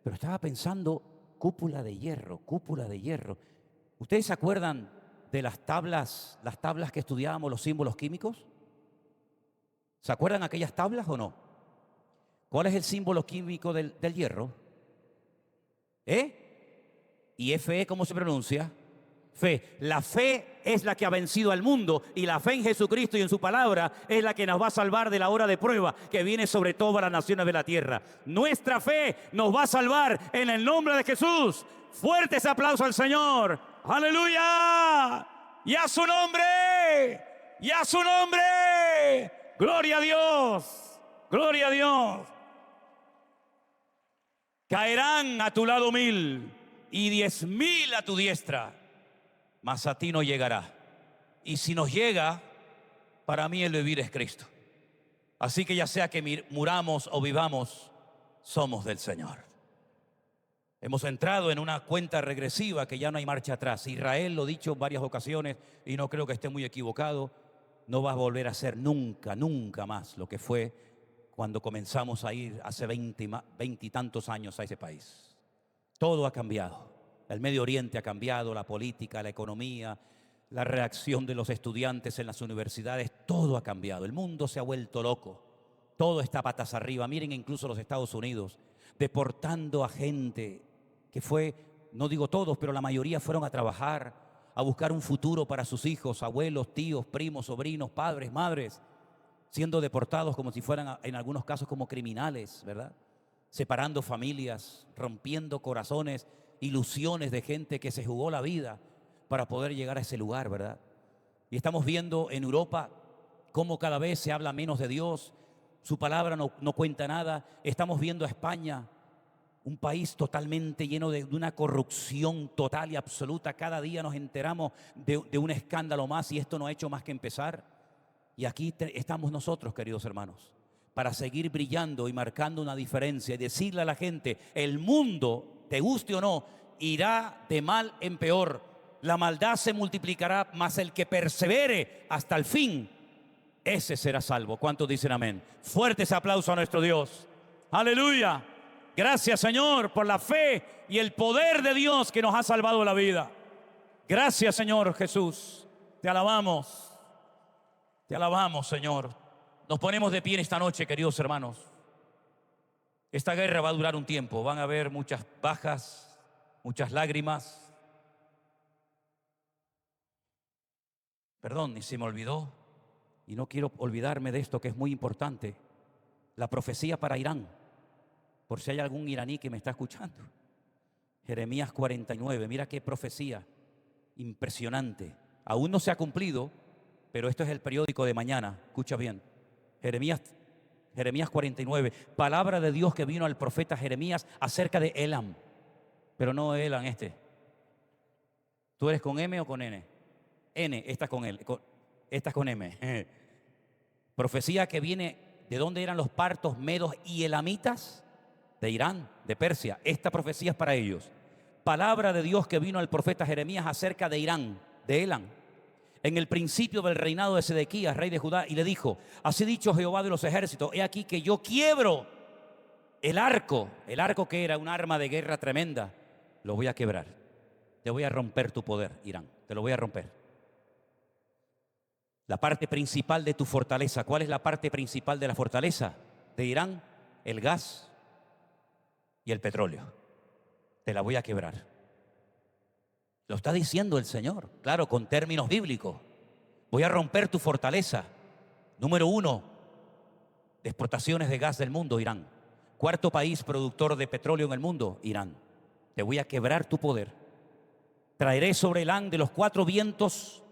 Pero estaba pensando, cúpula de hierro, cúpula de hierro. ¿Ustedes se acuerdan de las tablas que estudiábamos, los símbolos químicos? ¿Se acuerdan aquellas tablas o no? ¿Cuál es el símbolo químico del hierro? ¿Y Fe cómo se pronuncia? Fe. La fe es la que ha vencido al mundo y la fe en Jesucristo y en su palabra es la que nos va a salvar de la hora de prueba que viene sobre todas las naciones de la tierra. Nuestra fe nos va a salvar en el nombre de Jesús. Fuerte ese aplauso al Señor. ¡Aleluya! ¡Y a su nombre! ¡Y a su nombre! ¡Gloria a Dios! ¡Gloria a Dios! Caerán a tu lado 1000 y 10.000 a tu diestra, mas a ti no llegará. Y si nos llega, para mí el vivir es Cristo. Así que ya sea que muramos o vivamos, somos del Señor. Hemos entrado en una cuenta regresiva que ya no hay marcha atrás. Israel, lo he dicho en varias ocasiones y no creo que esté muy equivocado, no va a volver a ser nunca, nunca más lo que fue cuando comenzamos a ir hace 20 y tantos años a ese país. Todo ha cambiado. El Medio Oriente ha cambiado, la política, la economía, la reacción de los estudiantes en las universidades, todo ha cambiado. El mundo se ha vuelto loco. Todo está patas arriba. Miren incluso los Estados Unidos, deportando a gente que fue, no digo todos, pero la mayoría fueron a trabajar, a buscar un futuro para sus hijos, abuelos, tíos, primos, sobrinos, padres, madres, siendo deportados como si fueran en algunos casos como criminales, ¿verdad? Separando familias, rompiendo corazones, ilusiones de gente que se jugó la vida para poder llegar a ese lugar, ¿verdad? Y estamos viendo en Europa cómo cada vez se habla menos de Dios, su palabra no cuenta nada. Estamos viendo a España, un país totalmente lleno de una corrupción total y absoluta. Cada día nos enteramos de un escándalo más y esto no ha hecho más que empezar. Y aquí estamos nosotros, queridos hermanos, para seguir brillando y marcando una diferencia y decirle a la gente, el mundo, te guste o no, irá de mal en peor. La maldad se multiplicará, mas el que persevere hasta el fin, ese será salvo. ¿Cuántos dicen amén? Fuerte ese aplauso a nuestro Dios. ¡Aleluya! Gracias, Señor, por la fe y el poder de Dios que nos ha salvado la vida. Gracias, Señor Jesús. Te alabamos. Te alabamos, Señor. Nos ponemos de pie en esta noche, queridos hermanos. Esta guerra va a durar un tiempo, van a haber muchas bajas, muchas lágrimas. Perdón, y se me olvidó, y no quiero olvidarme de esto que es muy importante, la profecía para Irán, por si hay algún iraní que me está escuchando. Jeremías 49, mira qué profecía impresionante. Aún no se ha cumplido, pero esto es el periódico de mañana, escucha bien. Jeremías 49, palabra de Dios que vino al profeta Jeremías acerca de Elam, pero no Elam este. ¿Tú eres con M o con N? N, esta con L, esta con M. Profecía que viene, ¿de dónde eran los partos medos y elamitas? De Irán, de Persia. Esta profecía es para ellos. Palabra de Dios que vino al profeta Jeremías acerca de Irán, de Elam, en el principio del reinado de Sedequías, rey de Judá, y le dijo: así dicho Jehová de los ejércitos, he aquí que yo quiebro el arco que era un arma de guerra tremenda, lo voy a quebrar. Te voy a romper tu poder, Irán, te lo voy a romper. La parte principal de tu fortaleza, ¿cuál es la parte principal de la fortaleza de Irán? El gas y el petróleo. Te la voy a quebrar. Lo está diciendo el Señor, claro, con términos bíblicos. Voy a romper tu fortaleza. Número 1, de exportaciones de gas del mundo, Irán. Cuarto país productor de petróleo en el mundo, Irán. Te voy a quebrar tu poder. Traeré sobre Irán de los 4 vientos,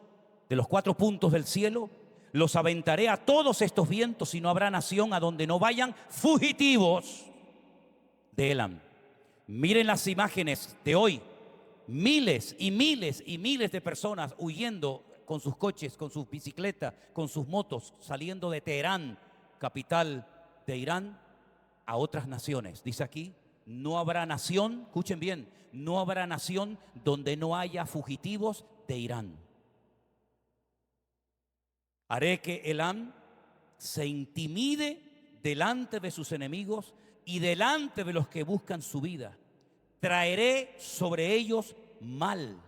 de los 4 puntos del cielo, los aventaré a todos estos vientos y no habrá nación a donde no vayan fugitivos de Elam. Miren las imágenes de hoy. Miles y miles y miles de personas huyendo con sus coches, con sus bicicletas, con sus motos, saliendo de Teherán, capital de Irán, a otras naciones. Dice aquí, no habrá nación, escuchen bien, no habrá nación donde no haya fugitivos de Irán. Haré que Elam se intimide delante de sus enemigos y delante de los que buscan su vida. Traeré sobre ellos mal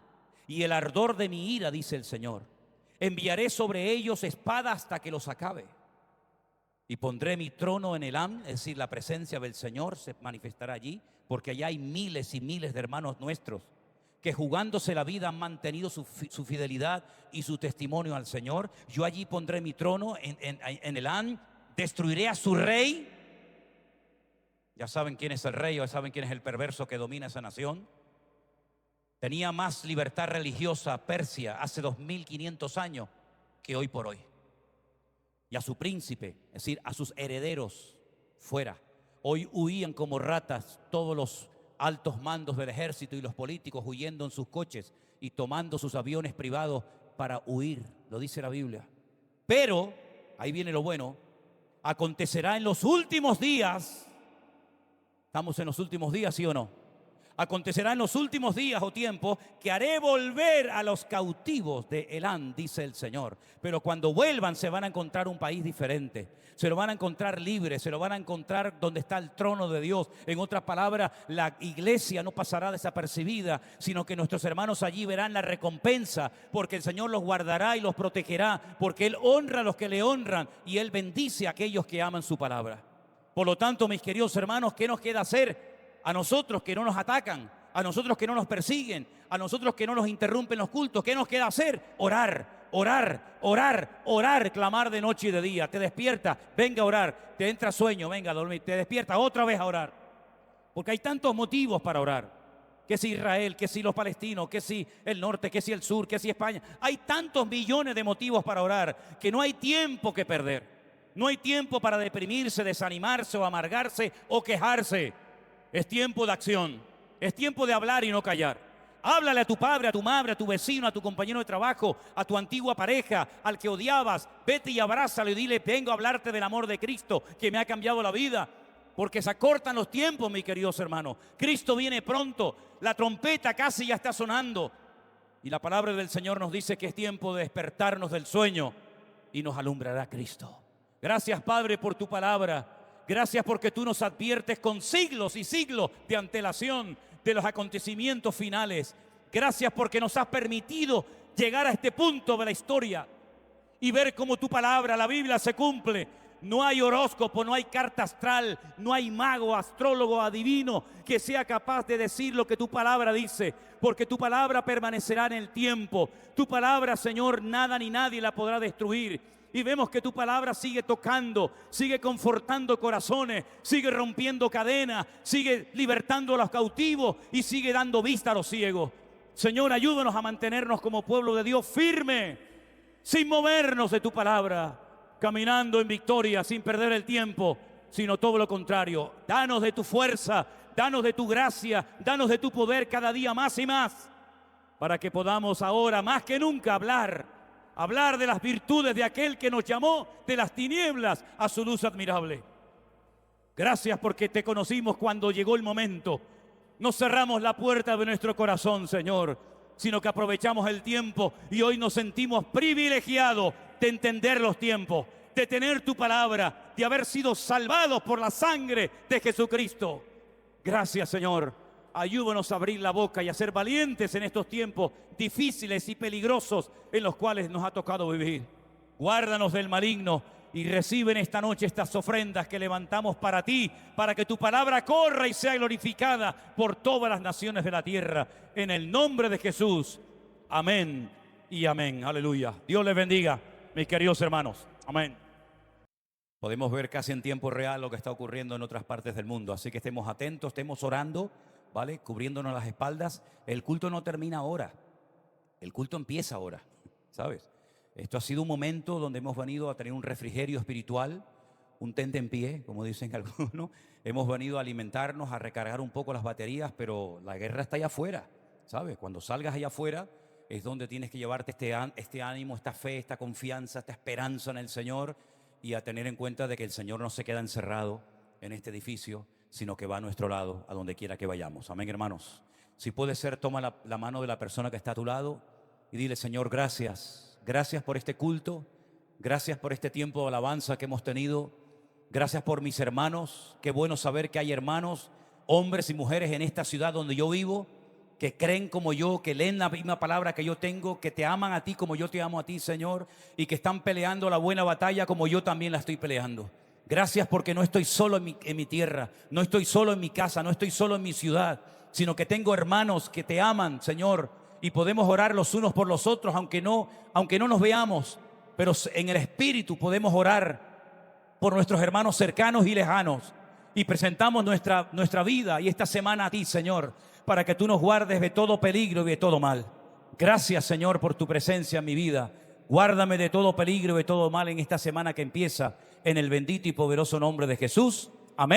y el ardor de mi ira, dice el Señor. Enviaré sobre ellos espada hasta que los acabe. Y pondré mi trono en Elam, es decir, la presencia del Señor se manifestará allí, porque allá hay miles y miles de hermanos nuestros que jugándose la vida han mantenido su fidelidad y su testimonio al Señor. Yo allí pondré mi trono en Elam, destruiré a su rey. Ya saben quién es el rey, ya saben quién es el perverso que domina esa nación. Tenía más libertad religiosa Persia hace 2500 años que hoy por hoy. Y a su príncipe, es decir, a sus herederos fuera. Hoy huían como ratas todos los altos mandos del ejército y los políticos huyendo en sus coches y tomando sus aviones privados para huir, lo dice la Biblia. Pero, ahí viene lo bueno, acontecerá en los últimos días. ¿Estamos en los últimos días, sí o no? Acontecerá en los últimos días o tiempos que haré volver a los cautivos de Elam, dice el Señor. Pero cuando vuelvan se van a encontrar un país diferente. Se lo van a encontrar libre, se lo van a encontrar donde está el trono de Dios. En otras palabras, la iglesia no pasará desapercibida, sino que nuestros hermanos allí verán la recompensa, porque el Señor los guardará y los protegerá, porque Él honra a los que le honran y Él bendice a aquellos que aman su palabra. Por lo tanto, mis queridos hermanos, ¿qué nos queda hacer? A nosotros que no nos atacan, a nosotros que no nos persiguen, a nosotros que no nos interrumpen los cultos, ¿qué nos queda hacer? Orar, orar, orar, orar, clamar de noche y de día. Te despierta, venga a orar. Te entra sueño, venga a dormir. Te despierta otra vez a orar. Porque hay tantos motivos para orar. Que si Israel, que si los palestinos, que si el norte, que si el sur, que si España. Hay tantos millones de motivos para orar que no hay tiempo que perder. No hay tiempo para deprimirse, desanimarse o amargarse o quejarse. Es tiempo de acción, es tiempo de hablar y no callar. Háblale a tu padre, a tu madre, a tu vecino, a tu compañero de trabajo, a tu antigua pareja, al que odiabas. Vete y abrázalo y dile: vengo a hablarte del amor de Cristo que me ha cambiado la vida. Porque se acortan los tiempos, mis queridos hermanos. Cristo viene pronto, la trompeta casi ya está sonando. Y la palabra del Señor nos dice que es tiempo de despertarnos del sueño y nos alumbrará Cristo. Gracias, Padre, por tu palabra. Gracias porque tú nos adviertes con siglos y siglos de antelación de los acontecimientos finales. Gracias porque nos has permitido llegar a este punto de la historia y ver cómo tu palabra, la Biblia, se cumple. No hay horóscopo, no hay carta astral, no hay mago, astrólogo, adivino que sea capaz de decir lo que tu palabra dice, porque tu palabra permanecerá en el tiempo. Tu palabra, Señor, nada ni nadie la podrá destruir. Y vemos que tu palabra sigue tocando, sigue confortando corazones, sigue rompiendo cadenas, sigue libertando a los cautivos y sigue dando vista a los ciegos. Señor, ayúdanos a mantenernos como pueblo de Dios firme, sin movernos de tu palabra, caminando en victoria, sin perder el tiempo, sino todo lo contrario. Danos de tu fuerza, danos de tu gracia, danos de tu poder cada día más y más, para que podamos ahora más que nunca hablar de las virtudes de aquel que nos llamó de las tinieblas a su luz admirable. Gracias porque te conocimos cuando llegó el momento. No cerramos la puerta de nuestro corazón, Señor, sino que aprovechamos el tiempo y hoy nos sentimos privilegiados de entender los tiempos, de tener tu palabra, de haber sido salvados por la sangre de Jesucristo. Gracias, Señor. Ayúdanos a abrir la boca y a ser valientes en estos tiempos difíciles y peligrosos en los cuales nos ha tocado vivir. Guárdanos del maligno y recibe en esta noche estas ofrendas que levantamos para ti, para que tu palabra corra y sea glorificada por todas las naciones de la tierra. En el nombre de Jesús. Amén y amén. Aleluya. Dios les bendiga, mis queridos hermanos. Amén. Podemos ver casi en tiempo real lo que está ocurriendo en otras partes del mundo, así que estemos atentos, estemos orando, ¿vale? Cubriéndonos las espaldas. El culto no termina ahora, el culto empieza ahora, ¿sabes? Esto ha sido un momento donde hemos venido a tener un refrigerio espiritual, un tente en pie, como dicen algunos. Hemos venido a alimentarnos, a recargar un poco las baterías, pero la guerra está allá afuera, ¿sabes? Cuando salgas allá afuera es donde tienes que llevarte este ánimo, esta fe, esta confianza, esta esperanza en el Señor, y a tener en cuenta de que el Señor no se queda encerrado en este edificio, sino que va a nuestro lado, a donde quiera que vayamos. Amén, hermanos. Si puede ser, toma la mano de la persona que está a tu lado y dile: Señor, gracias. Gracias por este culto. Gracias por este tiempo de alabanza que hemos tenido. Gracias por mis hermanos. Qué bueno saber que hay hermanos, hombres y mujeres en esta ciudad donde yo vivo, que creen como yo, que leen la misma palabra que yo tengo, que te aman a ti como yo te amo a ti, Señor, y que están peleando la buena batalla como yo también la estoy peleando. Gracias porque no estoy solo en mi tierra, no estoy solo en mi casa, no estoy solo en mi ciudad, sino que tengo hermanos que te aman, Señor, y podemos orar los unos por los otros, aunque no nos veamos, pero en el Espíritu podemos orar por nuestros hermanos cercanos y lejanos, y presentamos nuestra vida y esta semana a ti, Señor, para que tú nos guardes de todo peligro y de todo mal. Gracias, Señor, por tu presencia en mi vida. Guárdame de todo peligro y de todo mal en esta semana que empieza, en el bendito y poderoso nombre de Jesús. Amén.